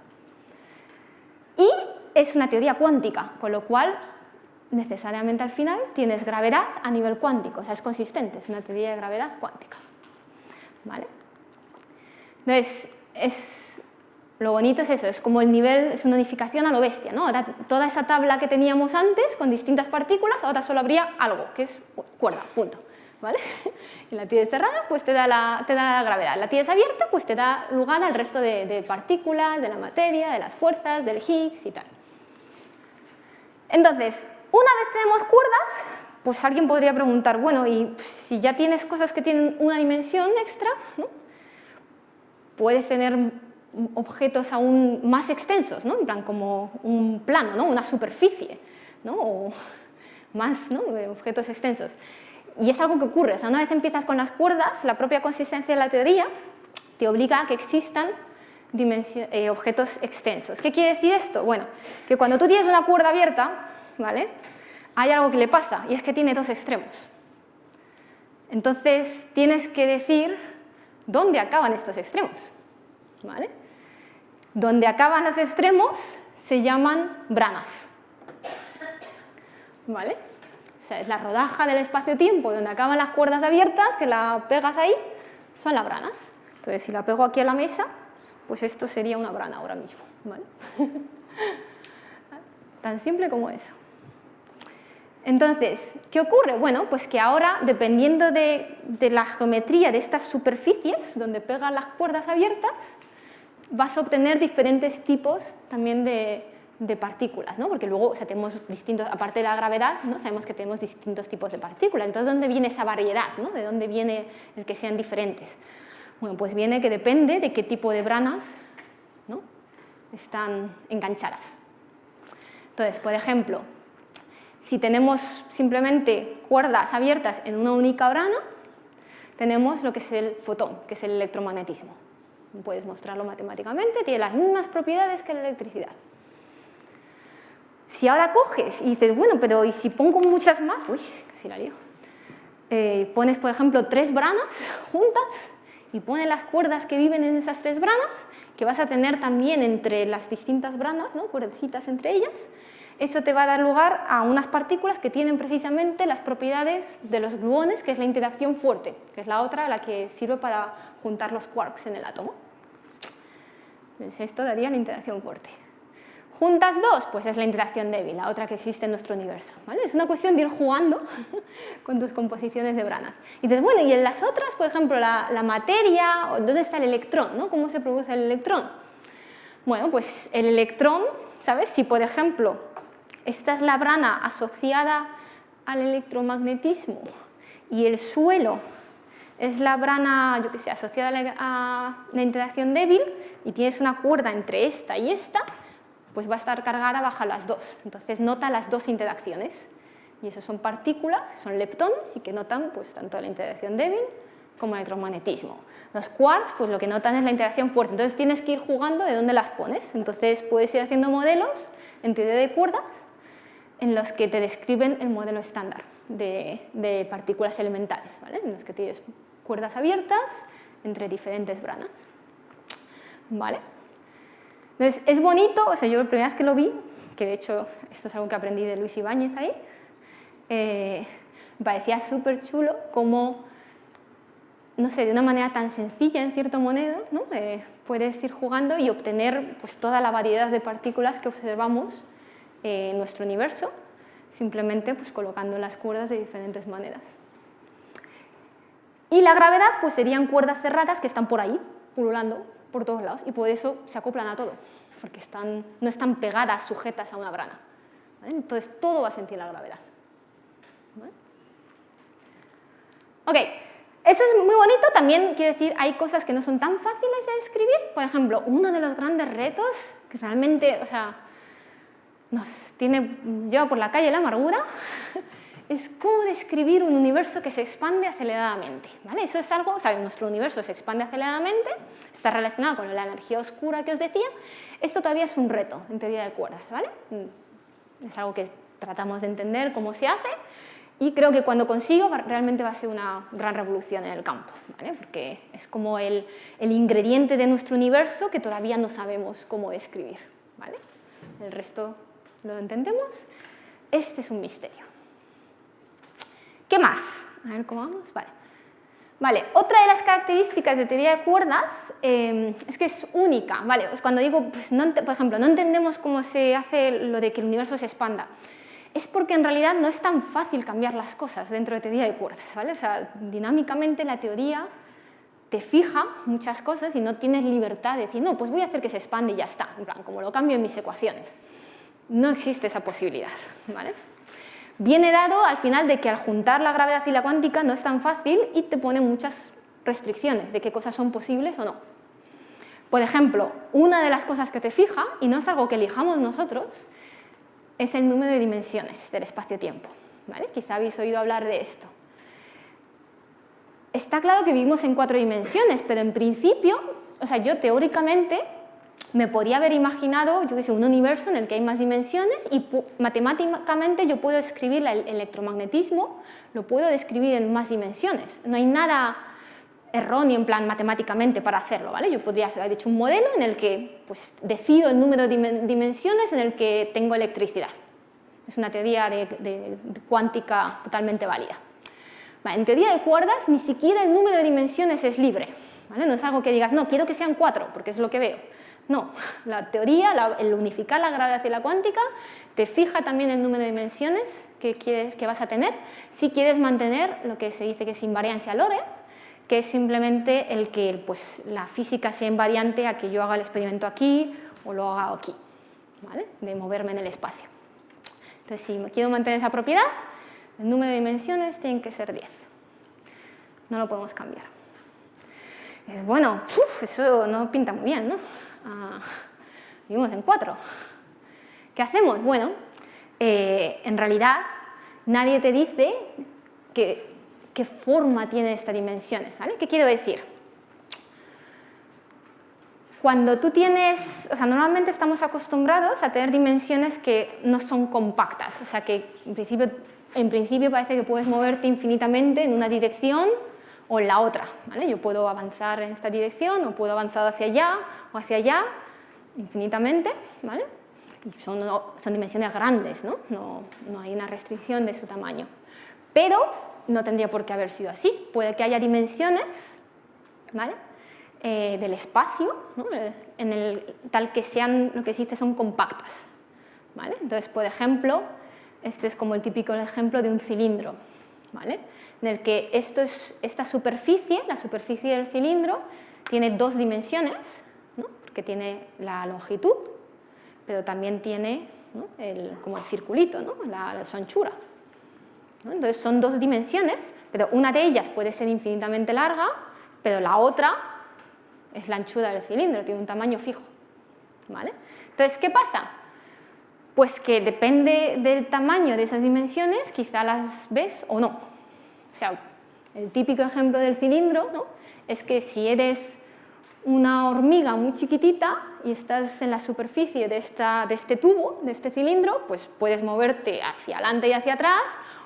Y es una teoría cuántica, con lo cual necesariamente al final tienes gravedad a nivel cuántico, o sea, es consistente, es una teoría de gravedad cuántica, ¿vale? Entonces, lo bonito es eso, es como el nivel, es una unificación a lo bestia, ¿no? Ahora, toda esa tabla que teníamos antes con distintas partículas, ahora solo habría algo, que es cuerda, punto, ¿vale? Y la tienes cerrada, pues te da la gravedad. La tienes abierta, pues te da lugar al resto de partículas, de la materia, de las fuerzas, del Higgs y tal. Entonces, una vez tenemos cuerdas, pues alguien podría preguntar, bueno, y si ya tienes cosas que tienen una dimensión extra, ¿no? Puedes tener objetos aún más extensos, ¿no? En plan como un plano, ¿no? Una superficie, ¿no? O más, ¿no? Objetos extensos. Y es algo que ocurre, o sea, una vez empiezas con las cuerdas, la propia consistencia de la teoría te obliga a que existan objetos extensos. ¿Qué quiere decir esto? Bueno, que cuando tú tienes una cuerda abierta, ¿vale? Hay algo que le pasa, y es que tiene dos extremos. Entonces, tienes que decir dónde acaban estos extremos, ¿vale? Donde acaban los extremos se llaman branas, ¿vale? O sea, es la rodaja del espacio-tiempo donde acaban las cuerdas abiertas, que la pegas ahí, son las branas. Entonces, si la pego aquí a la mesa, pues esto sería una brana ahora mismo, ¿vale? Tan simple como eso. Entonces, ¿qué ocurre? Bueno, pues que ahora, dependiendo de la geometría de estas superficies donde pegan las cuerdas abiertas, vas a obtener diferentes tipos también de partículas, ¿no? Porque luego, o sea, tenemos distintos, aparte de la gravedad, ¿no? Sabemos que tenemos distintos tipos de partículas. Entonces, ¿de dónde viene esa variedad, ¿no? ¿De dónde viene el que sean diferentes? Bueno, pues viene que depende de qué tipo de branas, ¿no? Están enganchadas. Entonces, por ejemplo, si tenemos simplemente cuerdas abiertas en una única brana, tenemos lo que es el fotón, que es el electromagnetismo. Puedes mostrarlo matemáticamente, tiene las mismas propiedades que la electricidad. Si ahora coges y dices, bueno, pero ¿y si pongo muchas más? Uy, casi la lío. Pones, por ejemplo, 3 branas juntas y pones las cuerdas que viven en esas 3 branas, que vas a tener también entre las distintas branas, ¿no? Cuerdecitas entre ellas. Eso te va a dar lugar a unas partículas que tienen precisamente las propiedades de los gluones, que es la interacción fuerte, que es la otra, la que sirve para juntar los quarks en el átomo. Entonces, esto daría la interacción fuerte. Juntas 2, pues es la interacción débil, la otra que existe en nuestro universo, ¿vale? Es una cuestión de ir jugando con tus composiciones de branas. Y dices, bueno, y en las otras, por ejemplo, la materia, ¿dónde está el electrón, ¿no? ¿Cómo se produce el electrón? Bueno, pues el electrón, ¿sabes? Si, por ejemplo, esta es la brana asociada al electromagnetismo y el suelo es la brana, yo qué sé, asociada a la interacción débil y tienes una cuerda entre esta y esta, pues va a estar cargada bajo las dos. Entonces nota las dos interacciones. Y eso son partículas, son leptones y que notan pues, tanto la interacción débil como el electromagnetismo. Los quarks, pues lo que notan es la interacción fuerte. Entonces tienes que ir jugando de dónde las pones. Entonces puedes ir haciendo modelos en teoría de cuerdas en los que te describen el modelo estándar de partículas elementales, ¿vale? En los que tienes cuerdas abiertas entre diferentes branas, ¿vale? Entonces, es bonito, o sea, yo la primera vez que lo vi, que de hecho esto es algo que aprendí de Luis Ibáñez ahí, me parecía súper chulo como, no sé, de una manera tan sencilla, en cierto modo, ¿no? Puedes ir jugando y obtener pues, toda la variedad de partículas que observamos en nuestro universo, simplemente pues, colocando las cuerdas de diferentes maneras. Y la gravedad pues, serían cuerdas cerradas que están por ahí, pululando por todos lados, y por eso se acoplan a todo, porque no están pegadas, sujetas a una brana, ¿vale? Entonces todo va a sentir la gravedad, ¿vale? Ok, eso es muy bonito. También quiero decir, hay cosas que no son tan fáciles de describir. Por ejemplo, uno de los grandes retos que realmente, o sea, nos lleva por la calle la amargura es cómo describir un universo que se expande aceleradamente, ¿vale? Eso es algo, o sea, nuestro universo se expande aceleradamente, está relacionado con la energía oscura que os decía. Esto todavía es un reto en teoría de cuerdas, ¿vale? Es algo que tratamos de entender cómo se hace. Y creo que cuando consigo realmente va a ser una gran revolución en el campo, ¿vale? Porque es como el ingrediente de nuestro universo que todavía no sabemos cómo describir, ¿vale? El resto lo entendemos. Este es un misterio. ¿Qué más? A ver cómo vamos. Vale, otra de las características de teoría de cuerdas es que es única, ¿vale? Pues cuando digo, pues por ejemplo, no entendemos cómo se hace lo de que el universo se expanda, es porque en realidad no es tan fácil cambiar las cosas dentro de teoría de cuerdas, ¿vale? O sea, dinámicamente la teoría te fija muchas cosas y no tienes libertad de decir, no, pues voy a hacer que se expande y ya está, en plan, como lo cambio en mis ecuaciones. No existe esa posibilidad, ¿vale? Viene dado al final de que al juntar la gravedad y la cuántica no es tan fácil y te pone muchas restricciones de qué cosas son posibles o no. Por ejemplo, una de las cosas que te fija, y no es algo que elijamos nosotros, es el número de dimensiones del espacio-tiempo, ¿vale? Quizá habéis oído hablar de esto. Está claro que vivimos en 4 dimensiones, pero en principio, o sea, yo teóricamente me podría haber imaginado, yo qué sé, un universo en el que hay más dimensiones y matemáticamente yo puedo escribir el electromagnetismo, lo puedo describir en más dimensiones. No hay nada erróneo en plan matemáticamente para hacerlo, ¿vale? Yo podría haber hecho un modelo en el que pues, decido el número de dimensiones en el que tengo electricidad. Es una teoría de cuántica totalmente válida. Vale, en teoría de cuerdas ni siquiera el número de dimensiones es libre, ¿vale? No es algo que digas, no, quiero que sean 4 porque es lo que veo. No, la teoría, el unificar la gravedad y la cuántica te fija también el número de dimensiones que vas a tener si quieres mantener lo que se dice que es invariancia Lorentz, que es simplemente el que pues, la física sea invariante a que yo haga el experimento aquí o lo haga aquí, ¿vale? De moverme en el espacio. Entonces, si quiero mantener esa propiedad, el número de dimensiones tiene que ser 10. No lo podemos cambiar. Bueno, eso no pinta muy bien, ¿no? Vivimos en 4. ¿Qué hacemos? Bueno, en realidad nadie te dice qué forma tiene esta dimensión, ¿vale? ¿Qué quiero decir? Cuando tú tienes, o sea, normalmente estamos acostumbrados a tener dimensiones que no son compactas, o sea, que en principio parece que puedes moverte infinitamente en una dirección o en la otra, ¿vale? Yo puedo avanzar en esta dirección o puedo avanzar hacia allá o hacia allá infinitamente, ¿vale? Y son dimensiones grandes, ¿no? No hay una restricción de su tamaño. Pero no tendría por qué haber sido así. Puede que haya dimensiones, ¿vale? Del espacio, ¿no? Tal que sean, lo que se dice, son compactas, ¿vale? Entonces, por ejemplo, este es como el típico ejemplo de un cilindro, ¿vale? En el que esta superficie, la superficie del cilindro, tiene 2 dimensiones, ¿no? Porque tiene la longitud, pero también tiene, ¿no? como el circulito, ¿no? Su anchura, ¿no? Entonces son 2 dimensiones, pero una de ellas puede ser infinitamente larga, pero la otra es la anchura del cilindro, tiene un tamaño fijo, ¿vale? Entonces, ¿qué pasa? Pues que depende del tamaño de esas dimensiones, quizá las ves o no. O sea, el típico ejemplo del cilindro, ¿no? Es que si eres una hormiga muy chiquitita y estás en la superficie de este tubo, de este cilindro, pues puedes moverte hacia adelante y hacia atrás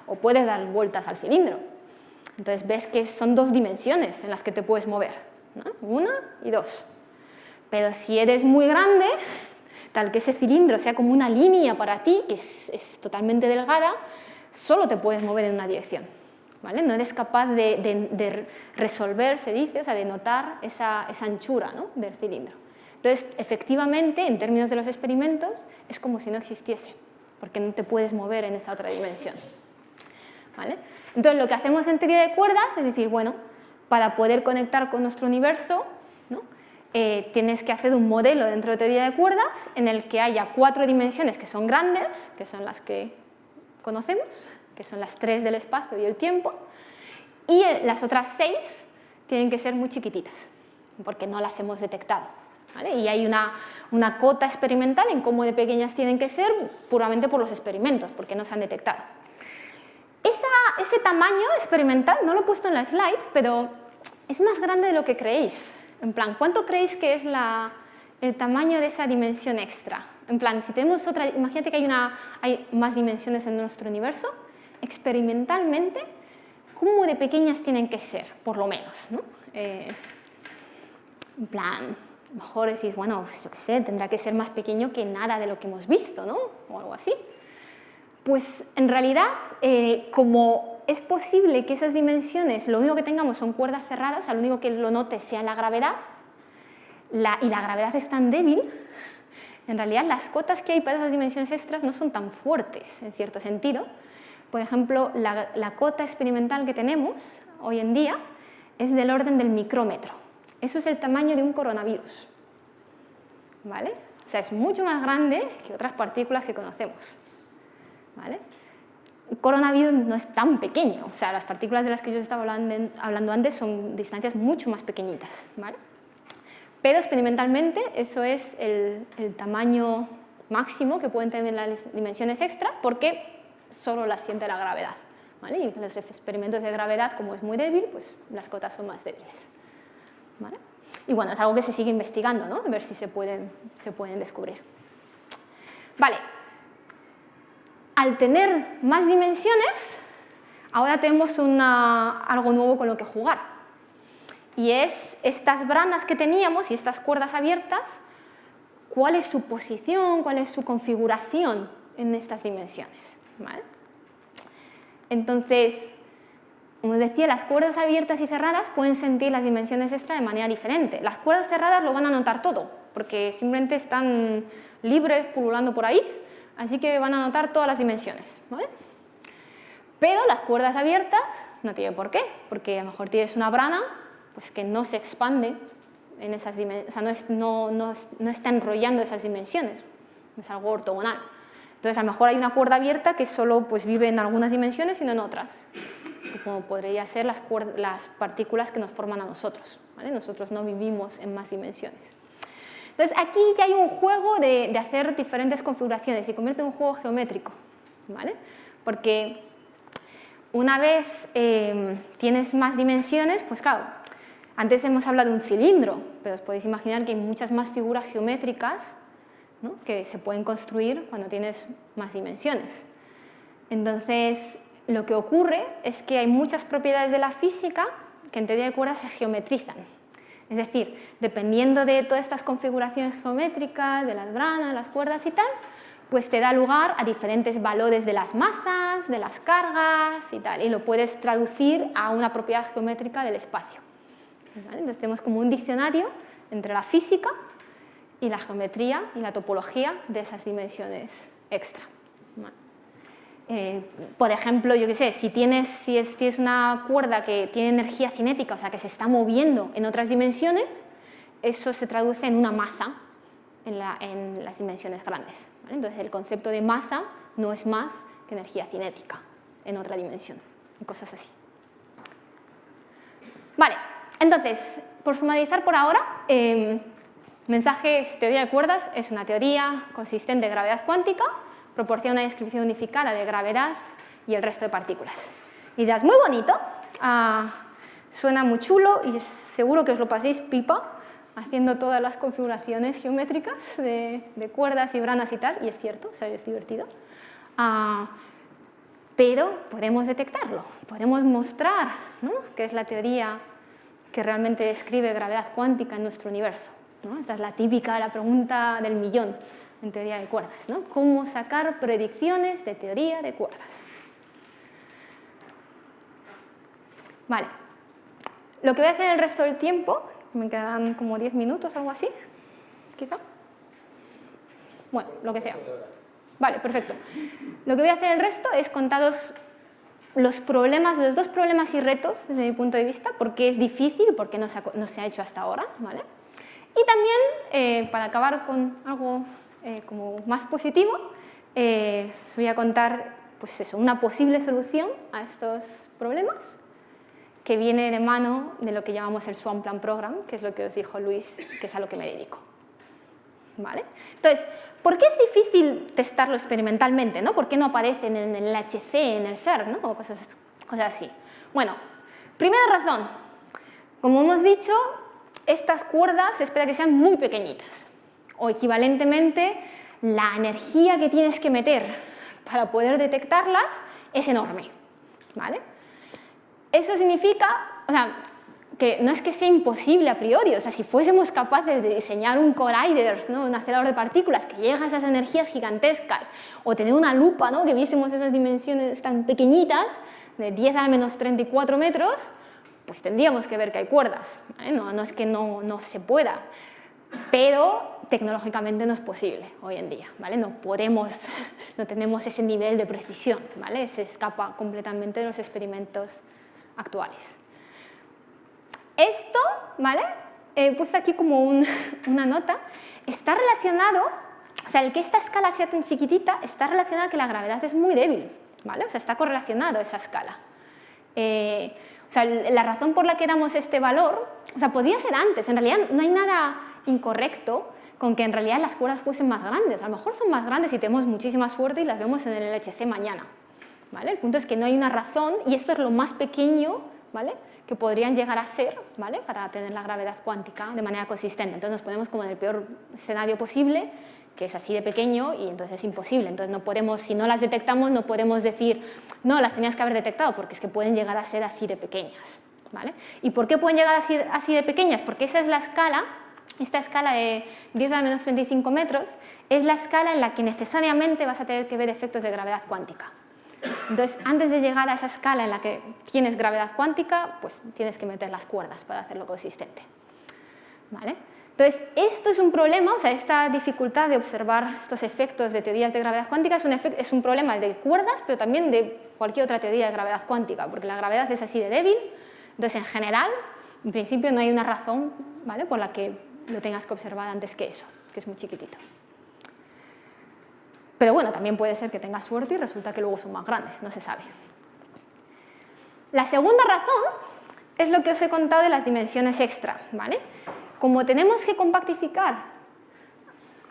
o puedes dar vueltas al cilindro. Entonces ves que son 2 dimensiones en las que te puedes mover, ¿no? 1 y 2. Pero si eres muy grande, tal que ese cilindro sea como una línea para ti, que es totalmente delgada, solo te puedes mover en una dirección, ¿vale? No eres capaz de resolver, se dice, o sea, de notar esa anchura, ¿no? Del cilindro. Entonces, efectivamente, en términos de los experimentos, es como si no existiese, porque no te puedes mover en esa otra dimensión, ¿vale? Entonces, lo que hacemos en teoría de cuerdas es decir, bueno, para poder conectar con nuestro universo, ¿no? Tienes que hacer un modelo dentro de teoría de cuerdas en el que haya 4 dimensiones que son grandes, que son las que conocemos, que son las 3 del espacio y el tiempo, y las otras 6 tienen que ser muy chiquititas, porque no las hemos detectado, ¿vale? Y hay una cota experimental en cómo de pequeñas tienen que ser puramente por los experimentos, porque no se han detectado. Ese tamaño experimental, no lo he puesto en la slide, pero es más grande de lo que creéis. En plan, ¿cuánto creéis que es el tamaño de esa dimensión extra? En plan, si tenemos otra, imagínate que hay más dimensiones en nuestro universo, experimentalmente cómo de pequeñas tienen que ser, por lo menos, ¿no? En plan, a lo mejor decís, bueno, pues yo qué sé, tendrá que ser más pequeño que nada de lo que hemos visto, ¿no? O algo así. Pues en realidad, como es posible que esas dimensiones, lo único que tengamos son cuerdas cerradas, o sea, lo único que lo note sea la gravedad, y la gravedad es tan débil, en realidad las cotas que hay para esas dimensiones extras no son tan fuertes, en cierto sentido. Por ejemplo, la cota experimental que tenemos hoy en día es del orden del micrómetro. Eso es el tamaño de un coronavirus, ¿vale? O sea, es mucho más grande que otras partículas que conocemos, ¿vale? Un coronavirus no es tan pequeño, o sea, las partículas de las que yo estaba hablando antes son distancias mucho más pequeñitas, ¿vale? Pero experimentalmente eso es el tamaño máximo que pueden tener las dimensiones extra porque solo las siente la gravedad, ¿vale? Y en los experimentos de gravedad, como es muy débil, pues las cotas son más débiles, ¿vale? Y bueno, es algo que se sigue investigando, ¿no? A ver si se pueden descubrir. Vale. Al tener más dimensiones, ahora tenemos algo nuevo con lo que jugar. Y es estas branas que teníamos y estas cuerdas abiertas, ¿cuál es su posición, cuál es su configuración en estas dimensiones? ¿Vale? Entonces, como os decía, las cuerdas abiertas y cerradas pueden sentir las dimensiones extra de manera diferente. Las cuerdas cerradas lo van a notar todo, porque simplemente están libres pululando por ahí, así que van a notar todas las dimensiones, ¿vale? Pero las cuerdas abiertas no tiene por qué, porque a lo mejor tienes una brana pues, que no se expande en esas dimensiones, o sea, no está enrollando esas dimensiones, es algo ortogonal. Entonces, a lo mejor hay una cuerda abierta que solo pues, vive en algunas dimensiones y no en otras, como podría ser las partículas que nos forman a nosotros, ¿vale? Nosotros no vivimos en más dimensiones. Entonces, aquí ya hay un juego de hacer diferentes configuraciones y convierte en un juego geométrico, ¿vale? Porque una vez tienes más dimensiones, pues claro, antes hemos hablado de un cilindro, pero os podéis imaginar que hay muchas más figuras geométricas, ¿no? Que se pueden construir cuando tienes más dimensiones. Entonces, lo que ocurre es que hay muchas propiedades de la física que en teoría de cuerdas se geometrizan. Es decir, dependiendo de todas estas configuraciones geométricas, de las branas, las cuerdas y tal, pues te da lugar a diferentes valores de las masas, de las cargas y tal, y lo puedes traducir a una propiedad geométrica del espacio. ¿Vale? Entonces tenemos como un diccionario entre la física y la geometría y la topología de esas dimensiones extra. ¿Vale? Por ejemplo, yo qué sé, si tienes una cuerda que tiene energía cinética, o sea, que se está moviendo en otras dimensiones, eso se traduce en una masa en las dimensiones grandes, ¿vale? Entonces, el concepto de masa no es más que energía cinética en otra dimensión, y cosas así. Vale, entonces, por sumarizar por ahora, mensajes, teoría de cuerdas es una teoría consistente de gravedad cuántica, proporciona una descripción unificada de gravedad y el resto de partículas. Ideas muy bonito, suena muy chulo y seguro que os lo paséis pipa haciendo todas las configuraciones geométricas de cuerdas y branas y tal, y es cierto, o sea, es divertido. Pero podemos detectarlo, podemos mostrar, ¿no?, qué es la teoría que realmente describe gravedad cuántica en nuestro universo, ¿no? Esta es la típica, la pregunta del millón en teoría de cuerdas, ¿no? ¿Cómo sacar predicciones de teoría de cuerdas? Vale. Lo que voy a hacer el resto del tiempo, me quedan como 10 minutos o algo así, quizá. Bueno, lo que sea. Vale, perfecto. Lo que voy a hacer el resto es contaros los dos problemas y retos desde mi punto de vista, por qué es difícil y por qué no se ha hecho hasta ahora, ¿vale? Y también, para acabar con algo como más positivo, os voy a contar pues eso, una posible solución a estos problemas que viene de mano de lo que llamamos el Swan Plan Program, que es lo que os dijo Luis, que es a lo que me dedico. ¿Vale? Entonces, ¿por qué es difícil testarlo experimentalmente, ¿no? ¿Por qué no aparecen en el LHC, en el CERN, ¿no? O cosas así? Bueno, primera razón, como hemos dicho, estas cuerdas se espera que sean muy pequeñitas, o equivalentemente la energía que tienes que meter para poder detectarlas es enorme, ¿vale? Eso significa, o sea, que no es que sea imposible a priori, o sea, si fuésemos capaces de diseñar un collider, ¿no? Un acelerador de partículas que llega a esas energías gigantescas, o tener una lupa, ¿no? Que viésemos esas dimensiones tan pequeñitas, de 10 a la menos 34 metros, pues tendríamos que ver que hay cuerdas, ¿vale? No es que no se pueda, pero tecnológicamente no es posible hoy en día, ¿vale? No tenemos ese nivel de precisión, ¿vale? Se escapa completamente de los experimentos actuales. Esto, ¿vale? He puesto aquí como una nota, está relacionado, o sea, el que esta escala sea tan chiquitita está relacionado a que la gravedad es muy débil, ¿vale? O sea, está correlacionado a esa escala. O sea, la razón por la que damos este valor, o sea, podría ser antes, en realidad no hay nada incorrecto con que en realidad las cuerdas fuesen más grandes. A lo mejor son más grandes y tenemos muchísima suerte y las vemos en el LHC mañana, ¿vale? El punto es que no hay una razón, y esto es lo más pequeño, ¿vale?, que podrían llegar a ser, ¿vale?, para tener la gravedad cuántica de manera consistente. Entonces nos ponemos como en el peor escenario posible, que es así de pequeño, y entonces es imposible. Entonces no podemos, si no las detectamos, no podemos decir, no, las tenías que haber detectado, porque es que pueden llegar a ser así de pequeñas, ¿vale? ¿Y por qué pueden llegar a ser así de pequeñas? Porque esa es la escala, esta escala de 10 a la menos 35 metros, es la escala en la que necesariamente vas a tener que ver efectos de gravedad cuántica. Entonces, antes de llegar a esa escala en la que tienes gravedad cuántica, pues tienes que meter las cuerdas para hacerlo consistente, ¿vale? Entonces, esto es un problema, o sea, esta dificultad de observar estos efectos de teorías de gravedad cuántica es un problema de cuerdas, pero también de cualquier otra teoría de gravedad cuántica, porque la gravedad es así de débil. Entonces, en general, en principio no hay una razón, ¿vale?, por la que lo tengas que observar antes que eso, que es muy chiquitito. Pero bueno, también puede ser que tengas suerte y resulta que luego son más grandes, no se sabe. La segunda razón es lo que os he contado de las dimensiones extra, ¿vale? Como tenemos que compactificar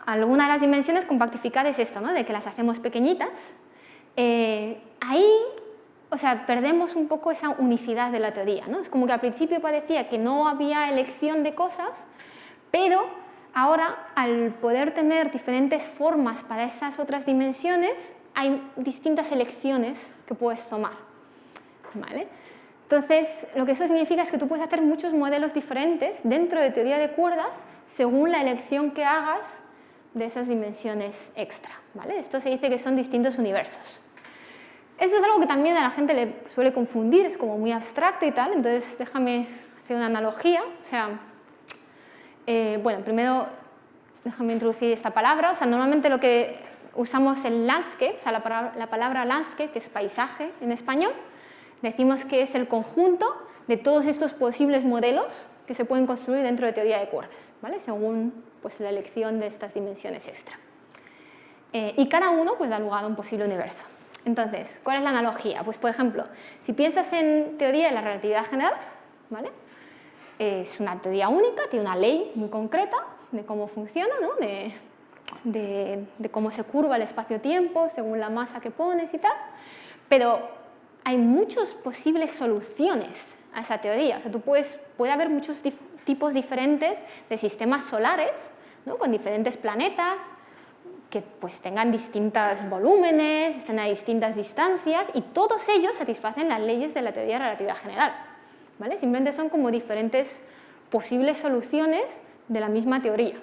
alguna de las dimensiones, compactificar es esto, ¿no?, de que las hacemos pequeñitas, ahí, o sea, perdemos un poco esa unicidad de la teoría, ¿no? Es como que al principio parecía que no había elección de cosas, pero ahora, al poder tener diferentes formas para esas otras dimensiones, hay distintas elecciones que puedes tomar, ¿vale? Entonces, lo que eso significa es que tú puedes hacer muchos modelos diferentes dentro de teoría de cuerdas según la elección que hagas de esas dimensiones extra, ¿vale? Esto se dice que son distintos universos. Esto es algo que también a la gente le suele confundir, es como muy abstracto y tal, entonces déjame hacer una analogía, o sea, bueno, primero déjame introducir esta palabra, o sea, normalmente lo que usamos en landscape, o sea, la palabra landscape, que es paisaje en español, decimos que es el conjunto de todos estos posibles modelos que se pueden construir dentro de teoría de cuerdas, ¿vale?, según pues, la elección de estas dimensiones extra. Y cada uno pues, da lugar a un posible universo. Entonces, ¿cuál es la analogía? Pues, por ejemplo, si piensas en teoría de la relatividad general, ¿vale?, es una teoría única, tiene una ley muy concreta de cómo funciona, ¿no?, de cómo se curva el espacio-tiempo según la masa que pones y tal, pero hay muchas posibles soluciones a esa teoría. O sea, puede haber muchos tipos diferentes de sistemas solares, ¿no?, con diferentes planetas que pues, tengan distintos volúmenes, estén a distintas distancias, y todos ellos satisfacen las leyes de la teoría de relatividad general, ¿vale? Simplemente son como diferentes posibles soluciones de la misma teoría.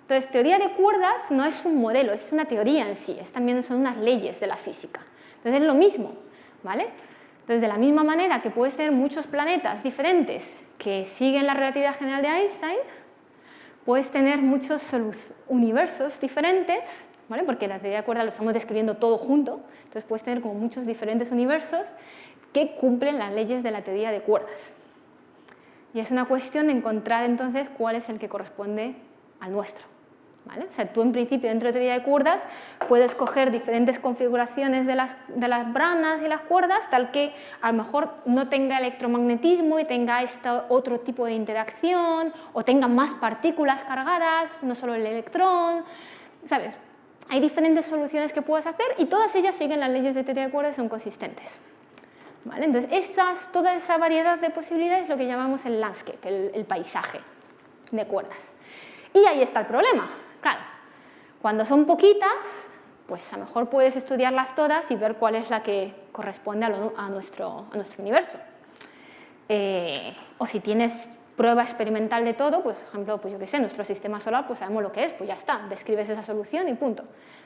Entonces, teoría de cuerdas no es un modelo, es una teoría en sí, también son unas leyes de la física. Entonces, es lo mismo, ¿vale? Entonces, de la misma manera que puedes tener muchos planetas diferentes que siguen la relatividad general de Einstein, puedes tener muchos universos diferentes, ¿vale?, porque la teoría de cuerdas lo estamos describiendo todo junto, entonces puedes tener como muchos diferentes universos que cumplen las leyes de la teoría de cuerdas. Y es una cuestión de encontrar entonces cuál es el que corresponde al nuestro, ¿vale? O sea, tú en principio dentro de teoría de cuerdas puedes coger diferentes configuraciones de las branas y las cuerdas, tal que a lo mejor no tenga electromagnetismo y tenga otro tipo de interacción, o tenga más partículas cargadas, no solo el electrón, ¿sabes? Hay diferentes soluciones que puedes hacer y todas ellas siguen las leyes de teoría de cuerdas y son consistentes, ¿vale? Entonces, toda esa variedad de posibilidades es lo que llamamos el landscape, el paisaje de cuerdas. Y ahí está el problema. Claro, cuando son poquitas, pues a lo mejor puedes estudiarlas todas y ver cuál es la que corresponde a nuestro universo. O si tienes prueba experimental de todo, pues, por ejemplo, pues yo qué sé, nuestro sistema solar, pues sabemos lo que es, pues ya está, describes esa solución y punto.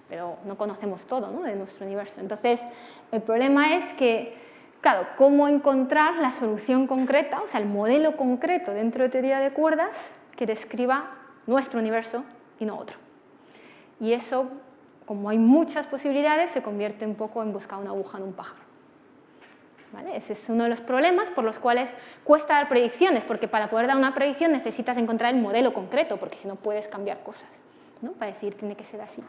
Pero no conocemos todo, ¿no?, de nuestro universo. Entonces, el problema es que, claro, cómo encontrar la solución concreta, o sea, el modelo concreto dentro de teoría de cuerdas que describa nuestro universo y no otro. Y eso, como hay muchas posibilidades, se convierte un poco en buscar una aguja en un pájaro. ¿Vale? Ese es uno de los problemas por los cuales cuesta dar predicciones, porque para poder dar una predicción necesitas encontrar el modelo concreto, porque si no puedes cambiar cosas, ¿no?, para decir tiene que ser así.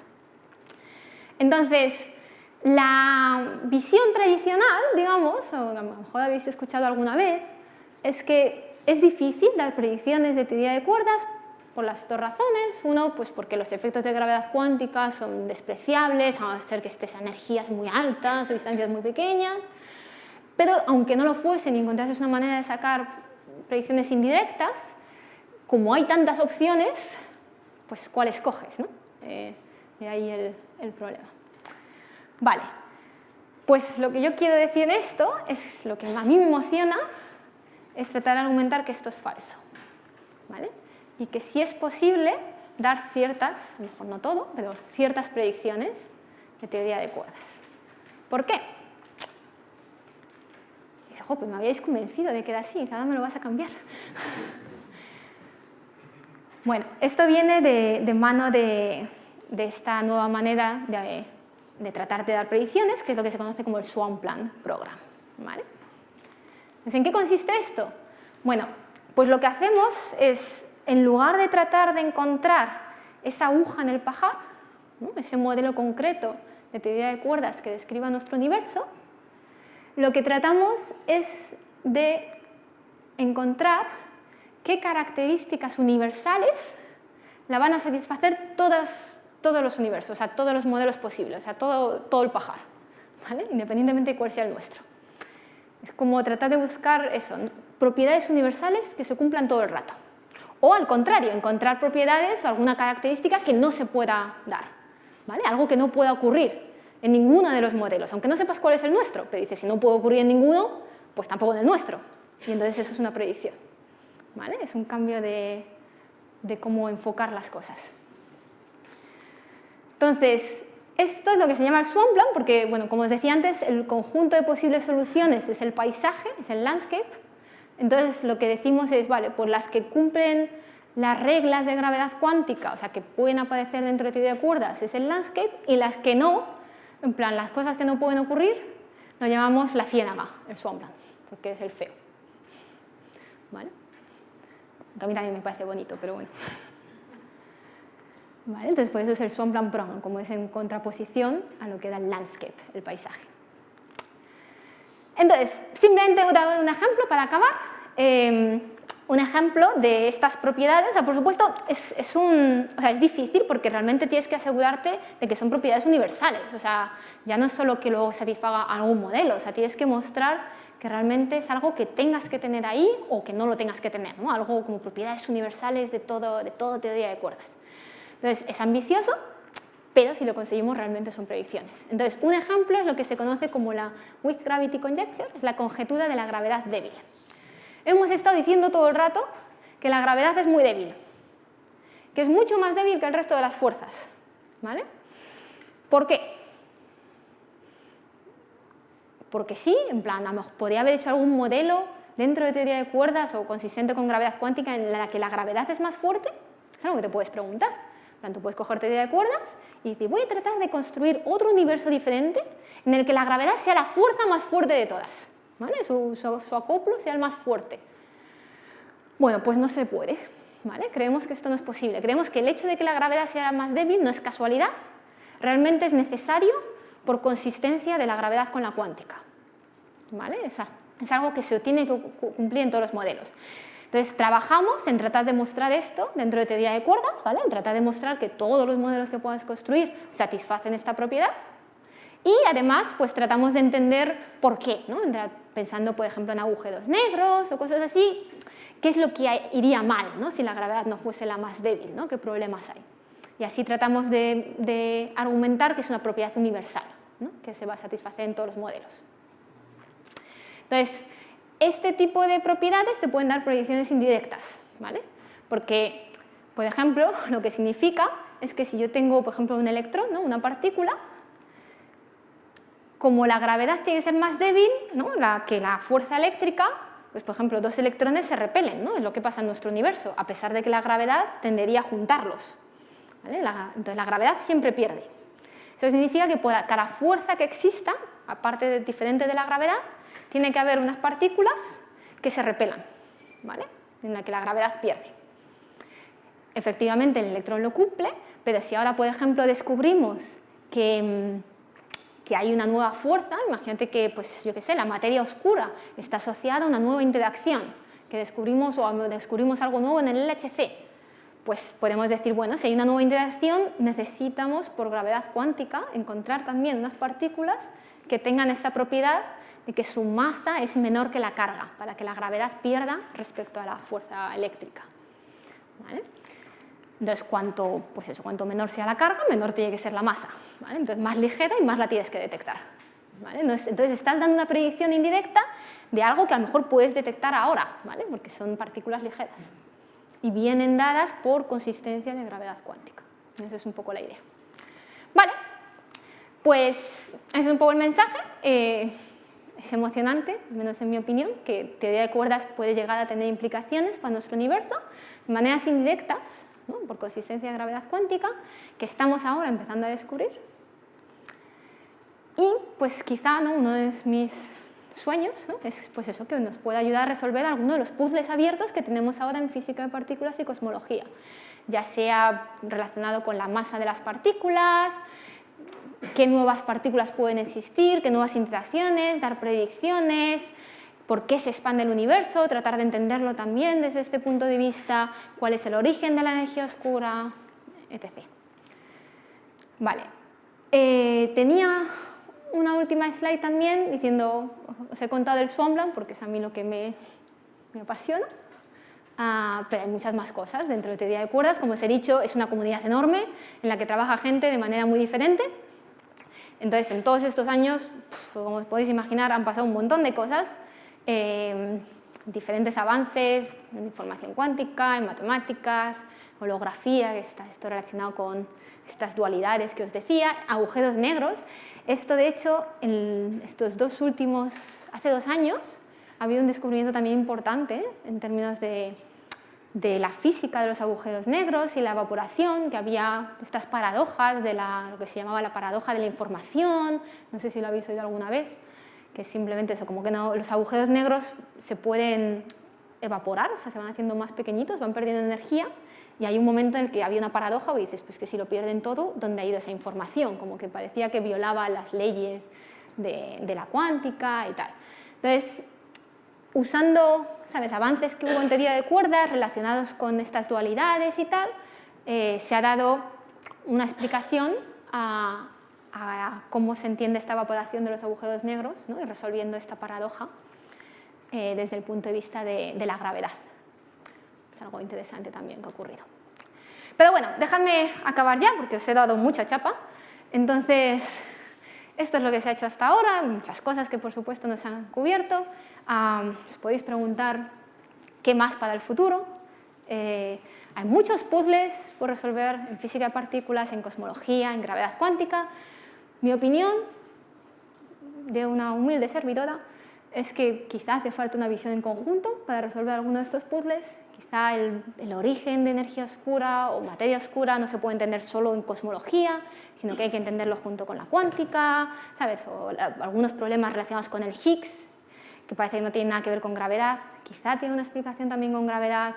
Entonces, la visión tradicional, digamos, o a lo mejor habéis escuchado alguna vez, es que es difícil dar predicciones de teoría de cuerdas por las dos razones. Uno, pues porque los efectos de gravedad cuántica son despreciables, a no ser que estés a energías muy altas o distancias muy pequeñas. Pero aunque no lo fuesen y encontrases una manera de sacar predicciones indirectas, como hay tantas opciones, pues ¿cuál escoges, no? De ahí el problema. Vale, pues lo que yo quiero decir de esto, es lo que a mí me emociona, es tratar de argumentar que esto es falso, ¿vale? Y que sí es posible dar ciertas, a lo mejor no todo, pero ciertas predicciones de teoría de cuerdas. ¿Por qué? Pues me habíais convencido de que era así, ahora me lo vas a cambiar. Bueno, esto viene de mano de esta nueva manera de tratar de dar predicciones, que es lo que se conoce como el Swampland Program, ¿vale? Entonces, ¿en qué consiste esto? Bueno, pues lo que hacemos es, en lugar de tratar de encontrar esa aguja en el pajar, ¿no?, ese modelo concreto de teoría de cuerdas que describa nuestro universo, lo que tratamos es de encontrar qué características universales la van a satisfacer todos los universos, o sea, todos los modelos posibles, o sea, todo el pajar, ¿vale?, independientemente de cuál sea el nuestro. Es como tratar de buscar eso, propiedades universales que se cumplan todo el rato. O al contrario, encontrar propiedades o alguna característica que no se pueda dar, ¿vale?, algo que no pueda ocurrir en ninguno de los modelos, aunque no sepas cuál es el nuestro, pero dices, si no puede ocurrir en ninguno, pues tampoco en el nuestro. Y entonces eso es una predicción, ¿vale? Es un cambio de cómo enfocar las cosas. Entonces, esto es lo que se llama el Swampland, porque, bueno, como os decía antes, el conjunto de posibles soluciones es el paisaje, es el landscape. Entonces, lo que decimos es, vale, pues las que cumplen las reglas de gravedad cuántica, o sea, que pueden aparecer dentro de teoría de cuerdas, es el landscape, y las que no, en plan, las cosas que no pueden ocurrir, lo llamamos la ciénaga, el Swampland, porque es el feo. ¿Vale? Aunque a mí también me parece bonito, pero bueno. ¿Vale? Entonces, por eso es el Swampland Program, como es en contraposición a lo que da el landscape, el paisaje. Entonces, simplemente he dado un ejemplo para acabar. Un ejemplo de estas propiedades, o sea, por supuesto, es difícil porque realmente tienes que asegurarte de que son propiedades universales, o sea, ya no es solo que lo satisfaga algún modelo, o sea, tienes que mostrar que realmente es algo que tengas que tener ahí o que no lo tengas que tener, ¿no? Algo como propiedades universales de toda teoría de cuerdas. Entonces, es ambicioso, pero si lo conseguimos realmente son predicciones. Entonces, un ejemplo es lo que se conoce como la Weak Gravity Conjecture, es la conjetura de la gravedad débil. Hemos estado diciendo todo el rato que la gravedad es muy débil, que es mucho más débil que el resto de las fuerzas, ¿vale? ¿Por qué? Porque sí, en plan, a lo mejor podría haber hecho algún modelo dentro de teoría de cuerdas o consistente con gravedad cuántica en la que la gravedad es más fuerte. Es algo que te puedes preguntar. En plan, tú puedes coger teoría de cuerdas y decir, voy a tratar de construir otro universo diferente en el que la gravedad sea la fuerza más fuerte de todas. ¿Vale? Su acoplo sea el más fuerte. Bueno, pues no se puede, ¿vale? Creemos que esto no es posible. Creemos que el hecho de que la gravedad sea más débil no es casualidad, realmente es necesario por consistencia de la gravedad con la cuántica, ¿vale? Es algo que se tiene que cumplir en todos los modelos. Entonces, trabajamos en tratar de mostrar esto dentro de teoría de cuerdas, ¿vale? En tratar de mostrar que todos los modelos que puedas construir satisfacen esta propiedad. Y además, pues tratamos de entender por qué, ¿no? Pensando, por ejemplo, en agujeros negros o cosas así, qué es lo que iría mal, ¿no? Si la gravedad no fuese la más débil, ¿no? ¿Qué problemas hay? Y así tratamos de argumentar que es una propiedad universal, ¿no? Que se va a satisfacer en todos los modelos. Entonces, este tipo de propiedades te pueden dar proyecciones indirectas, ¿vale? Porque, por ejemplo, lo que significa es que si yo tengo, por ejemplo, un electrón, ¿no? Una partícula, como la gravedad tiene que ser más débil, ¿no? que la fuerza eléctrica, pues por ejemplo, dos electrones se repelen, ¿no? Es lo que pasa en nuestro universo, a pesar de que la gravedad tendería a juntarlos, ¿vale? Entonces la gravedad siempre pierde. Eso significa que por cada fuerza que exista, aparte de diferente de la gravedad, tiene que haber unas partículas que se repelan, ¿vale? En la que la gravedad pierde. Efectivamente, el electrón lo cumple, pero si ahora, por ejemplo, descubrimos que hay una nueva fuerza, imagínate que, pues, yo qué sé, la materia oscura está asociada a una nueva interacción, que descubrimos algo nuevo en el LHC, pues podemos decir, bueno, si hay una nueva interacción, necesitamos, por gravedad cuántica, encontrar también unas partículas que tengan esta propiedad de que su masa es menor que la carga, para que la gravedad pierda respecto a la fuerza eléctrica, ¿vale? Entonces, cuanto menor sea la carga, menor tiene que ser la masa, ¿vale? Entonces, más ligera y más la tienes que detectar, ¿vale? Entonces, estás dando una predicción indirecta de algo que a lo mejor puedes detectar ahora, ¿vale? Porque son partículas ligeras y vienen dadas por consistencia de gravedad cuántica. Esa es un poco la idea. Vale, pues ese es un poco el mensaje. Es emocionante, al menos en mi opinión, que teoría de cuerdas puede llegar a tener implicaciones para nuestro universo de maneras indirectas, ¿no? Por consistencia de gravedad cuántica, que estamos ahora empezando a descubrir. Y pues quizá, ¿no? Uno de mis sueños, ¿no? Es pues eso, que nos pueda ayudar a resolver alguno de los puzzles abiertos que tenemos ahora en física de partículas y cosmología, ya sea relacionado con la masa de las partículas, qué nuevas partículas pueden existir, qué nuevas interacciones, dar predicciones, por qué se expande el universo, tratar de entenderlo también desde este punto de vista, cuál es el origen de la energía oscura, etc. Vale. Tenía una última slide también diciendo, os he contado el Swampland porque es a mí lo que me apasiona, pero hay muchas más cosas dentro de teoría de cuerdas. Como os he dicho, es una comunidad enorme en la que trabaja gente de manera muy diferente. Entonces, en todos estos años, como os podéis imaginar, han pasado un montón de cosas, diferentes avances en información cuántica, en matemáticas, holografía, que está esto relacionado con estas dualidades que os decía, agujeros negros. Esto, de hecho, hace 2 años, ha habido un descubrimiento también importante en términos de la física de los agujeros negros y la evaporación, que había estas paradojas de lo que se llamaba la paradoja de la información, no sé si lo habéis oído alguna vez, que es simplemente eso, como que los agujeros negros se pueden evaporar, o sea, se van haciendo más pequeñitos, van perdiendo energía, y hay un momento en el que había una paradoja, y dices, pues que si lo pierden todo, ¿dónde ha ido esa información? Como que parecía que violaba las leyes de la cuántica y tal. Entonces, usando, ¿sabes?, avances que hubo en teoría de cuerdas relacionados con estas dualidades y tal, se ha dado una explicación a cómo se entiende esta evaporación de los agujeros negros, ¿no? Y resolviendo esta paradoja desde el punto de vista de la gravedad. Es algo interesante también que ha ocurrido. Pero bueno, dejadme acabar ya porque os he dado mucha chapa. Entonces, esto es lo que se ha hecho hasta ahora, muchas cosas que por supuesto no se han cubierto. Os podéis preguntar qué más para el futuro. Hay muchos puzzles por resolver en física de partículas, en cosmología, en gravedad cuántica. Mi opinión, de una humilde servidora, es que quizá hace falta una visión en conjunto para resolver alguno de estos puzzles. Quizá el origen de energía oscura o materia oscura no se puede entender solo en cosmología, sino que hay que entenderlo junto con la cuántica, ¿sabes? O algunos problemas relacionados con el Higgs, que parece que no tienen nada que ver con gravedad, quizá tiene una explicación también con gravedad.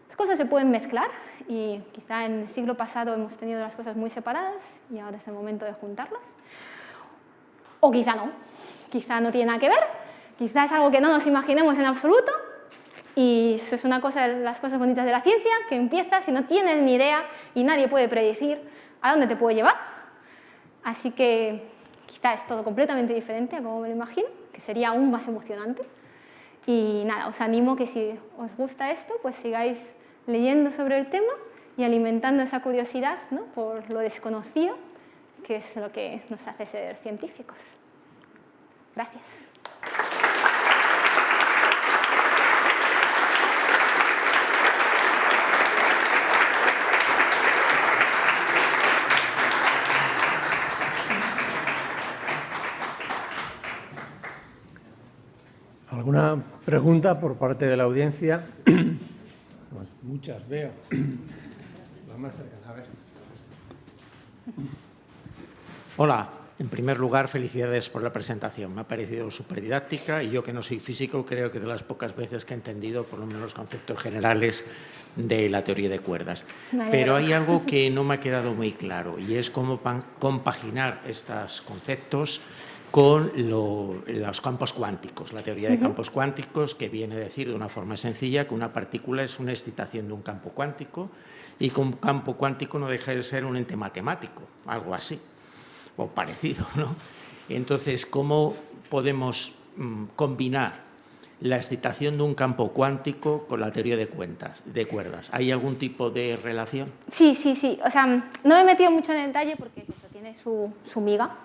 Las cosas se pueden mezclar y quizá en el siglo pasado hemos tenido las cosas muy separadas y ahora es el momento de juntarlas. O quizá no tiene nada que ver, quizá es algo que no nos imaginemos en absoluto. Y eso es una cosa de las cosas bonitas de la ciencia, que empiezas y no tienes ni idea y nadie puede predecir a dónde te puede llevar. Así que quizá es todo completamente diferente a como me lo imagino, que sería aún más emocionante. Y nada, os animo que si os gusta esto, pues sigáis leyendo sobre el tema y alimentando esa curiosidad, ¿no?, por lo desconocido, que es lo que nos hace ser científicos. Gracias. ¿Alguna pregunta por parte de la audiencia? Bueno, muchas veo. Vamos más cerca, a ver. Hola, en primer lugar, felicidades por la presentación. Me ha parecido súper didáctica y yo, que no soy físico, creo que de las pocas veces que he entendido por lo menos los conceptos generales de la teoría de cuerdas. Pero hay algo que no me ha quedado muy claro y es cómo compaginar estos conceptos con los campos cuánticos. La teoría de campos cuánticos, que viene a decir de una forma sencilla que una partícula es una excitación de un campo cuántico y que un campo cuántico no deja de ser un ente matemático, algo así, o parecido, ¿no? Entonces, ¿cómo podemos combinar la excitación de un campo cuántico con la teoría de cuerdas? ¿Hay algún tipo de relación? Sí, sí, sí. O sea, no me he metido mucho en detalle porque eso tiene su miga.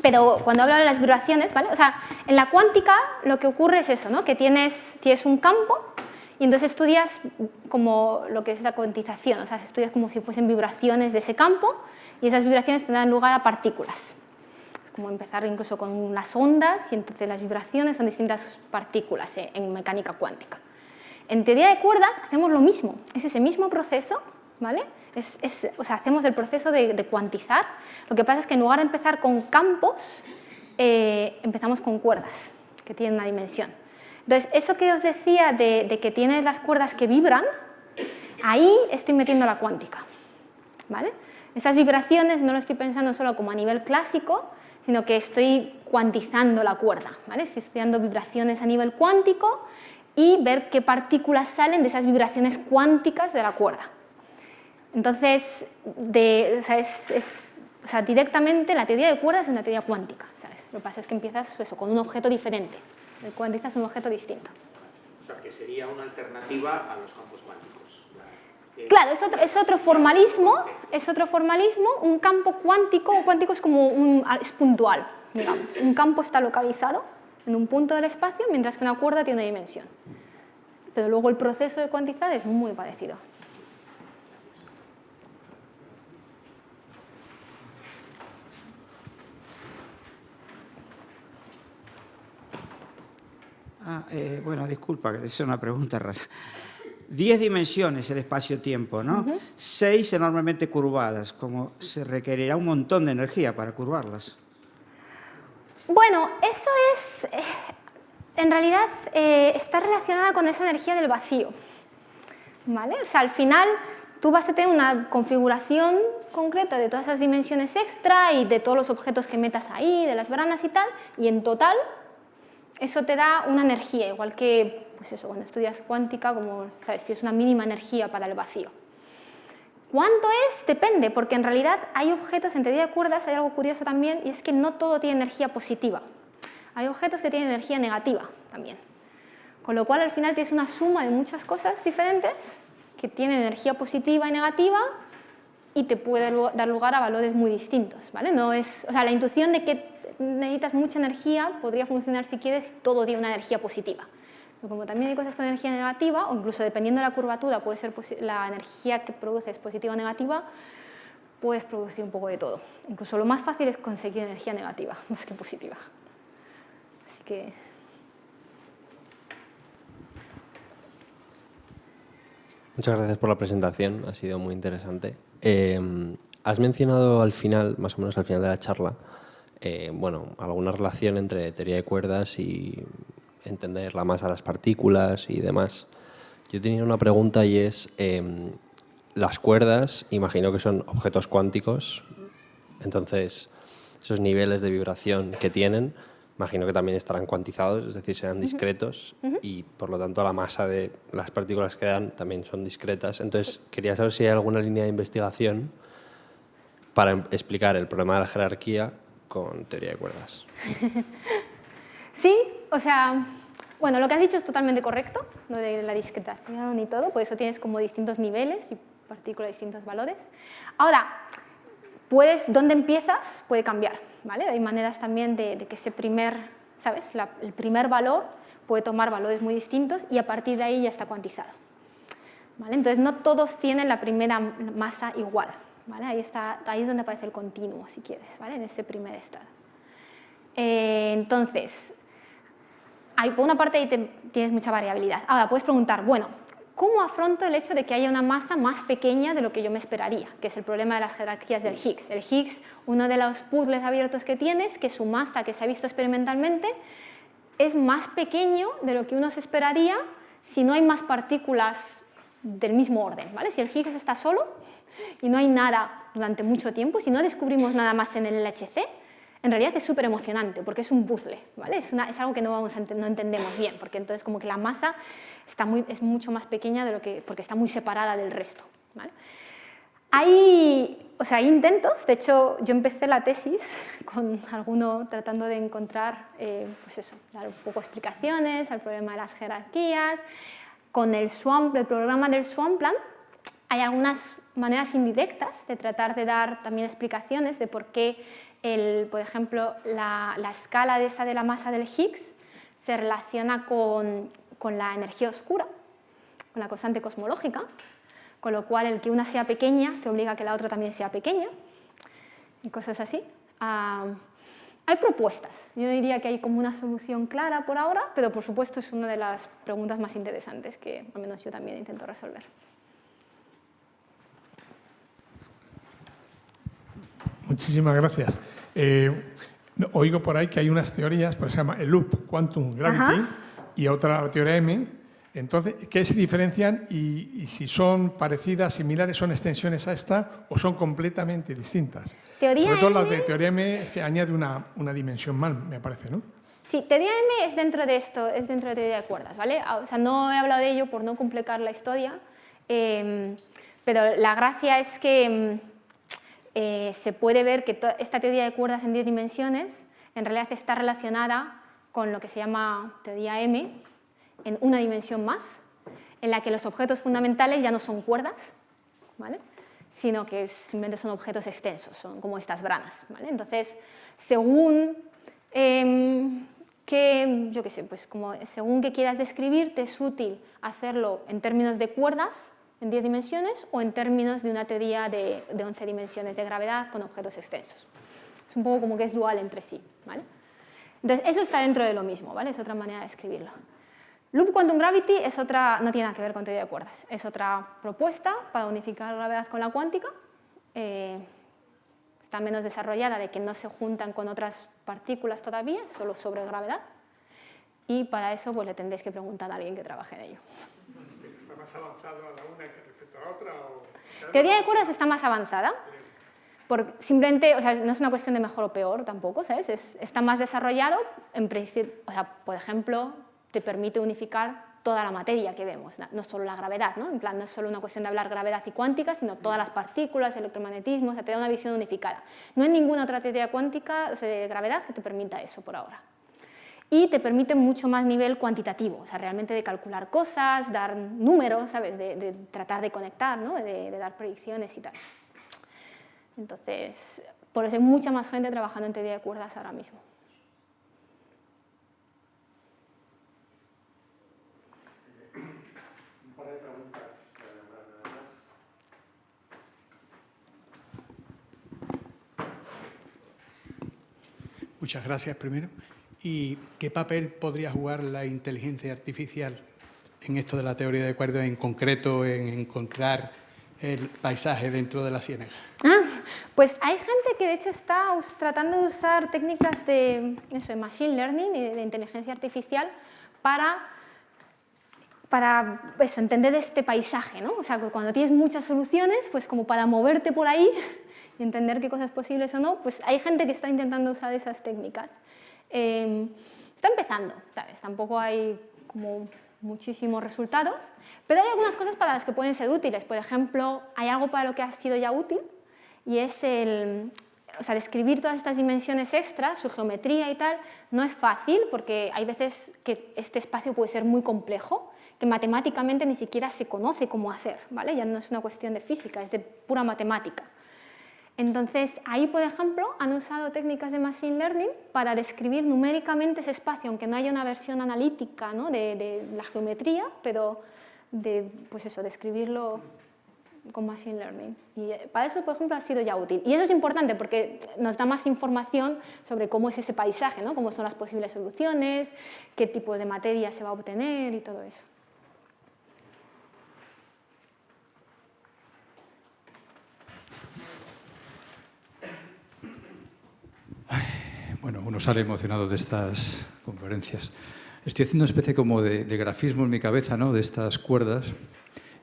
Pero cuando hablo de las vibraciones, ¿vale? O sea, en la cuántica lo que ocurre es eso, ¿no?, que tienes un campo y entonces estudias como lo que es la cuantización, o sea, estudias como si fuesen vibraciones de ese campo y esas vibraciones te dan lugar a partículas. Es como empezar incluso con las ondas y entonces las vibraciones son distintas partículas en mecánica cuántica. En teoría de cuerdas hacemos lo mismo, es ese mismo proceso, ¿vale? O sea, hacemos el proceso de cuantizar. Lo que pasa es que en lugar de empezar con campos, empezamos con cuerdas, que tienen una dimensión. Entonces, eso que os decía de que tienes las cuerdas que vibran, ahí estoy metiendo la cuántica, ¿vale? Esas vibraciones no lo estoy pensando solo como a nivel clásico, sino que estoy cuantizando la cuerda, ¿vale? Estoy estudiando vibraciones a nivel cuántico y ver qué partículas salen de esas vibraciones cuánticas de la cuerda. Entonces, directamente la teoría de cuerdas es una teoría cuántica, ¿sabes? Lo que pasa es que empiezas con un objeto diferente, cuantizas un objeto distinto. O sea, que sería una alternativa a los campos cuánticos. Claro, es otro formalismo, un campo cuántico es como es puntual, digamos. Un campo está localizado en un punto del espacio, mientras que una cuerda tiene una dimensión. Pero luego el proceso de cuantizar es muy parecido. Bueno, disculpa, es una pregunta rara. 10 dimensiones el espacio-tiempo, ¿no? 6 enormemente curvadas, como se requerirá un montón de energía para curvarlas. Bueno, eso es, en realidad, está relacionada con esa energía del vacío, ¿vale? O sea, al final tú vas a tener una configuración concreta de todas esas dimensiones extra y de todos los objetos que metas ahí, de las branas y tal, y en total eso te da una energía, igual que pues eso, cuando estudias cuántica, como sabes, tienes una mínima energía para el vacío. ¿Cuánto es? Depende, porque en realidad hay objetos, en teoría de cuerdas hay algo curioso también, y es que no todo tiene energía positiva. Hay objetos que tienen energía negativa también. Con lo cual al final tienes una suma de muchas cosas diferentes que tienen energía positiva y negativa y te puede dar lugar a valores muy distintos, ¿vale? No es, o sea, la intuición de que necesitas mucha energía podría funcionar si quieres si todo tiene una energía positiva. Pero como también hay cosas con energía negativa, o incluso dependiendo de la curvatura, puede ser la energía que produces positiva o negativa, puedes producir un poco de todo. Incluso lo más fácil es conseguir energía negativa, más que positiva. Así que... Muchas gracias por la presentación, ha sido muy interesante. Has mencionado al final, más o menos al final de la charla, bueno, alguna relación entre teoría de cuerdas y entender la masa de las partículas y demás. Yo tenía una pregunta y es, las cuerdas, imagino que son objetos cuánticos, entonces esos niveles de vibración que tienen, imagino que también estarán cuantizados, es decir, serán discretos y por lo tanto la masa de las partículas que dan también son discretas. Entonces quería saber si hay alguna línea de investigación para explicar el problema de la jerarquía con teoría de cuerdas. Sí, o sea, bueno, lo que has dicho es totalmente correcto, lo de la discretación y todo, por eso tienes como distintos niveles y partícula de distintos valores. Ahora, ¿dónde empiezas? Puede cambiar, ¿vale? Hay maneras también de que ese ¿sabes? El primer valor puede tomar valores muy distintos y a partir de ahí ya está cuantizado, ¿vale? Entonces, no todos tienen la primera masa igual, ¿vale? Ahí es donde aparece el continuo, si quieres, ¿vale? En ese primer estado. Entonces, por una parte ahí tienes mucha variabilidad. Ahora, puedes preguntar, bueno, ¿cómo afronto el hecho de que haya una masa más pequeña de lo que yo me esperaría? Que es el problema de las jerarquías del Higgs. El Higgs, uno de los puzzles abiertos que tiene es que su masa, que se ha visto experimentalmente, es más pequeño de lo que uno se esperaría si no hay más partículas del mismo orden, ¿vale? Si el Higgs está solo y no hay nada durante mucho tiempo, si no descubrimos nada más en el LHC, en realidad es súper emocionante porque es un puzzle, ¿vale? Es algo que no entendemos bien, porque entonces como que la masa es mucho más pequeña porque está muy separada del resto, ¿vale? Hay intentos, de hecho yo empecé la tesis con alguno tratando de encontrar, dar un poco explicaciones al problema de las jerarquías. Con el programa del Swampland hay algunas maneras indirectas de tratar de dar también explicaciones de por qué, por ejemplo, la escala de la masa del Higgs se relaciona con la energía oscura, con la constante cosmológica, con lo cual el que una sea pequeña te obliga a que la otra también sea pequeña, y cosas así. Hay propuestas. Yo diría que hay como una solución clara por ahora, pero por supuesto es una de las preguntas más interesantes que al menos yo también intento resolver. Muchísimas gracias. Oigo por ahí que hay unas teorías, pues se llama el Loop Quantum Gravity y otra teoría M. Entonces, ¿qué se diferencian y si son parecidas, similares, son extensiones a esta o son completamente distintas? Sobre todo la de teoría M que añade una dimensión más, me parece, ¿no? Sí, teoría M es dentro de esto, es dentro de teoría de cuerdas, ¿vale? O sea, no he hablado de ello por no complicar la historia, pero la gracia es que se puede ver que esta teoría de cuerdas en 10 dimensiones en realidad está relacionada con lo que se llama teoría M en una dimensión más, en la que los objetos fundamentales ya no son cuerdas, ¿vale? Sino que simplemente son objetos extensos, son como estas branas, ¿vale? Entonces, según según que quieras describirte, es útil hacerlo en términos de cuerdas en 10 dimensiones o en términos de una teoría de 11 dimensiones de gravedad con objetos extensos. Es un poco como que es dual entre sí, ¿vale? Entonces, eso está dentro de lo mismo, ¿vale? Es otra manera de escribirlo. Loop Quantum Gravity no tiene nada que ver con teoría de cuerdas. Es otra propuesta para unificar la gravedad con la cuántica. Está menos desarrollada, de que no se juntan con otras partículas todavía, solo sobre gravedad. Y para eso pues, le tendréis que preguntar a alguien que trabaje en ello. ¿Está más avanzado a la una que respecto a la otra? Teoría de cuerdas está más avanzada. Simplemente, o sea, no es una cuestión de mejor o peor tampoco, ¿sabes? Está más desarrollado, en principio, o sea, por ejemplo, te permite unificar toda la materia que vemos, no solo la gravedad, ¿no? En plan, no es solo una cuestión de hablar gravedad y cuántica, sino todas las partículas, electromagnetismo, o sea, te da una visión unificada. No hay ninguna otra teoría cuántica, o sea, de gravedad que te permita eso por ahora. Y te permite mucho más nivel cuantitativo, o sea, realmente de calcular cosas, dar números, ¿sabes? De tratar de conectar, ¿no? De dar predicciones y tal. Entonces, por eso hay mucha más gente trabajando en teoría de cuerdas ahora mismo. Un par de preguntas para elaborar nada más. Muchas gracias primero. ¿Y qué papel podría jugar la inteligencia artificial en esto de la teoría de cuerdas, en concreto en encontrar el paisaje dentro de la ciénaga? Pues hay gente que de hecho está tratando de usar técnicas de machine learning y de inteligencia artificial para eso, entender este paisaje, ¿no? O sea, cuando tienes muchas soluciones, pues como para moverte por ahí y entender qué cosas posibles o no, pues hay gente que está intentando usar esas técnicas. Está empezando, ¿sabes? Tampoco hay como muchísimos resultados, pero hay algunas cosas para las que pueden ser útiles. Por ejemplo, hay algo para lo que ha sido ya útil y es o sea, describir todas estas dimensiones extras, su geometría y tal, no es fácil porque hay veces que este espacio puede ser muy complejo, que matemáticamente ni siquiera se conoce cómo hacer, ¿vale? Ya no es una cuestión de física, es de pura matemática. Entonces, ahí, por ejemplo, han usado técnicas de Machine Learning para describir numéricamente ese espacio, aunque no haya una versión analítica, ¿no?, de la geometría, pero pues eso, describirlo con Machine Learning. Y para eso, por ejemplo, ha sido ya útil. Y eso es importante porque nos da más información sobre cómo es ese paisaje, ¿no?, cómo son las posibles soluciones, qué tipo de materia se va a obtener y todo eso. Bueno, uno sale emocionado de estas conferencias. Estoy haciendo una especie como de grafismo en mi cabeza, ¿no?, de estas cuerdas,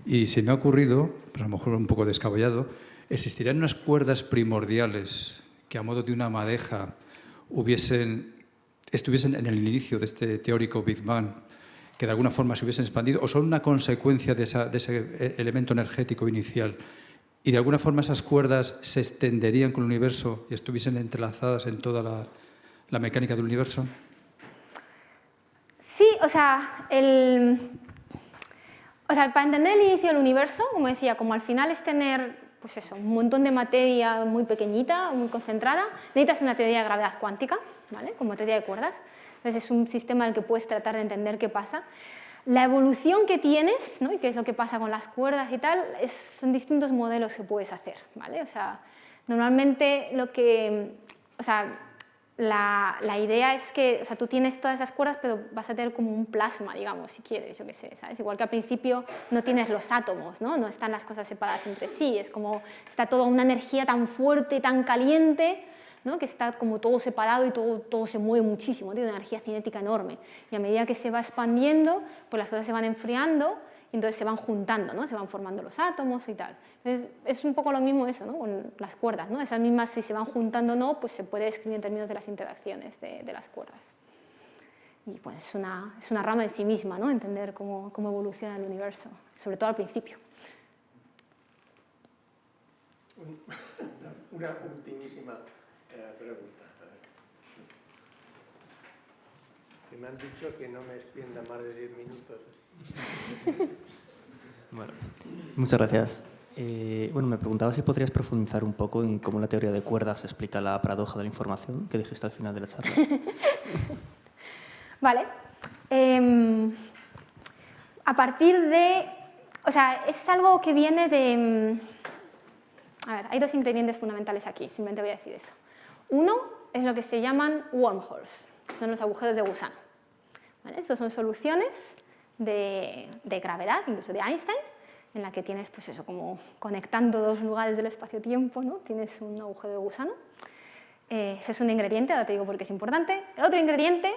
y se me ha ocurrido, pues a lo mejor un poco descabellado, ¿existirían unas cuerdas primordiales que a modo de una madeja estuviesen en el inicio de este teórico Big Bang, que de alguna forma se hubiesen expandido, o son una consecuencia de ese elemento energético inicial? Y de alguna forma esas cuerdas se extenderían con el universo y estuviesen entrelazadas en toda la mecánica del universo. Sí, o sea, para entender el inicio del universo, como decía, como al final es tener, pues eso, un montón de materia muy pequeñita, muy concentrada, necesitas una teoría de gravedad cuántica, ¿vale?, como teoría de cuerdas. Entonces es un sistema en el que puedes tratar de entender qué pasa. La evolución que tienes, ¿no?, y qué es lo que pasa con las cuerdas y tal, son distintos modelos que puedes hacer, ¿vale? O sea, normalmente la idea es que, o sea, tú tienes todas esas cuerdas, pero vas a tener como un plasma, digamos, si quieres, yo qué sé, ¿sabes? Igual que al principio no tienes los átomos, ¿no? No están las cosas separadas entre sí, es como está toda una energía tan fuerte, tan caliente, ¿no?, que está como todo separado y todo se mueve muchísimo, tiene una energía cinética enorme. Y a medida que se va expandiendo, pues las cosas se van enfriando y entonces se van juntando, ¿no?, se van formando los átomos y tal. Entonces es un poco lo mismo eso, ¿no?, con las cuerdas, ¿no? Esas mismas, si se van juntando o no, pues se puede describir en términos de las interacciones de las cuerdas. Y pues es una rama en sí misma, ¿no?, entender cómo evoluciona el universo, sobre todo al principio. Una ultimísima pregunta. Que me han dicho que no me extienda más de 10 minutos. Bueno, muchas gracias. Bueno, me preguntaba si podrías profundizar un poco en cómo la teoría de cuerdas explica la paradoja de la información que dijiste al final de la charla. Vale. A partir de... O sea, es algo que viene de... A ver, hay dos ingredientes fundamentales aquí, simplemente voy a decir eso. Uno es lo que se llaman wormholes, que son los agujeros de gusano. ¿Vale? Estas son soluciones de gravedad, incluso de Einstein, en la que tienes, pues eso, como conectando dos lugares del espacio-tiempo, ¿no? Tienes un agujero de gusano. Ese es un ingrediente, ahora te digo por qué es importante. El otro ingrediente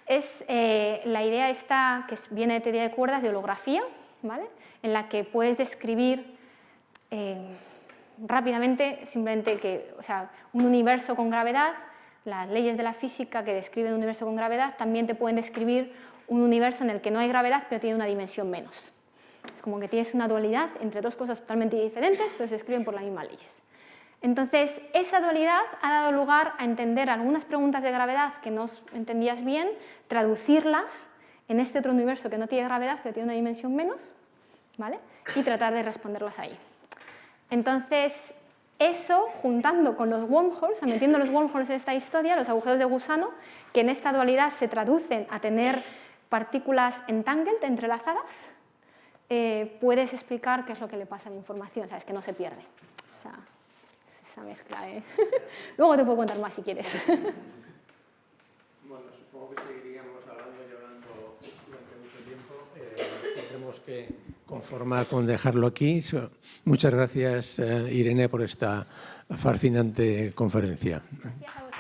es la idea esta que viene de teoría de cuerdas, de holografía, ¿vale?, en la que puedes describir rápidamente simplemente que, o sea, un universo con gravedad, las leyes de la física que describen un universo con gravedad también te pueden describir un universo en el que no hay gravedad pero tiene una dimensión menos. Es como que tienes una dualidad entre dos cosas totalmente diferentes pero se describen por las mismas leyes. Entonces, esa dualidad ha dado lugar a entender algunas preguntas de gravedad que no entendías bien, traducirlas en este otro universo que no tiene gravedad pero tiene una dimensión menos, ¿vale?, y tratar de responderlas ahí. Entonces, eso, juntando con los wormholes, metiendo los wormholes en esta historia, los agujeros de gusano, que en esta dualidad se traducen a tener partículas entangled, entrelazadas, puedes explicar qué es lo que le pasa a la información, ¿sabes?, que no se pierde. O sea, esa mezcla, Luego te puedo contar más si quieres. Bueno, supongo que seguiríamos hablando y hablando durante mucho tiempo. Tendremos que conformar con dejarlo aquí. Muchas gracias, Irene, por esta fascinante conferencia. Gracias a vosotros.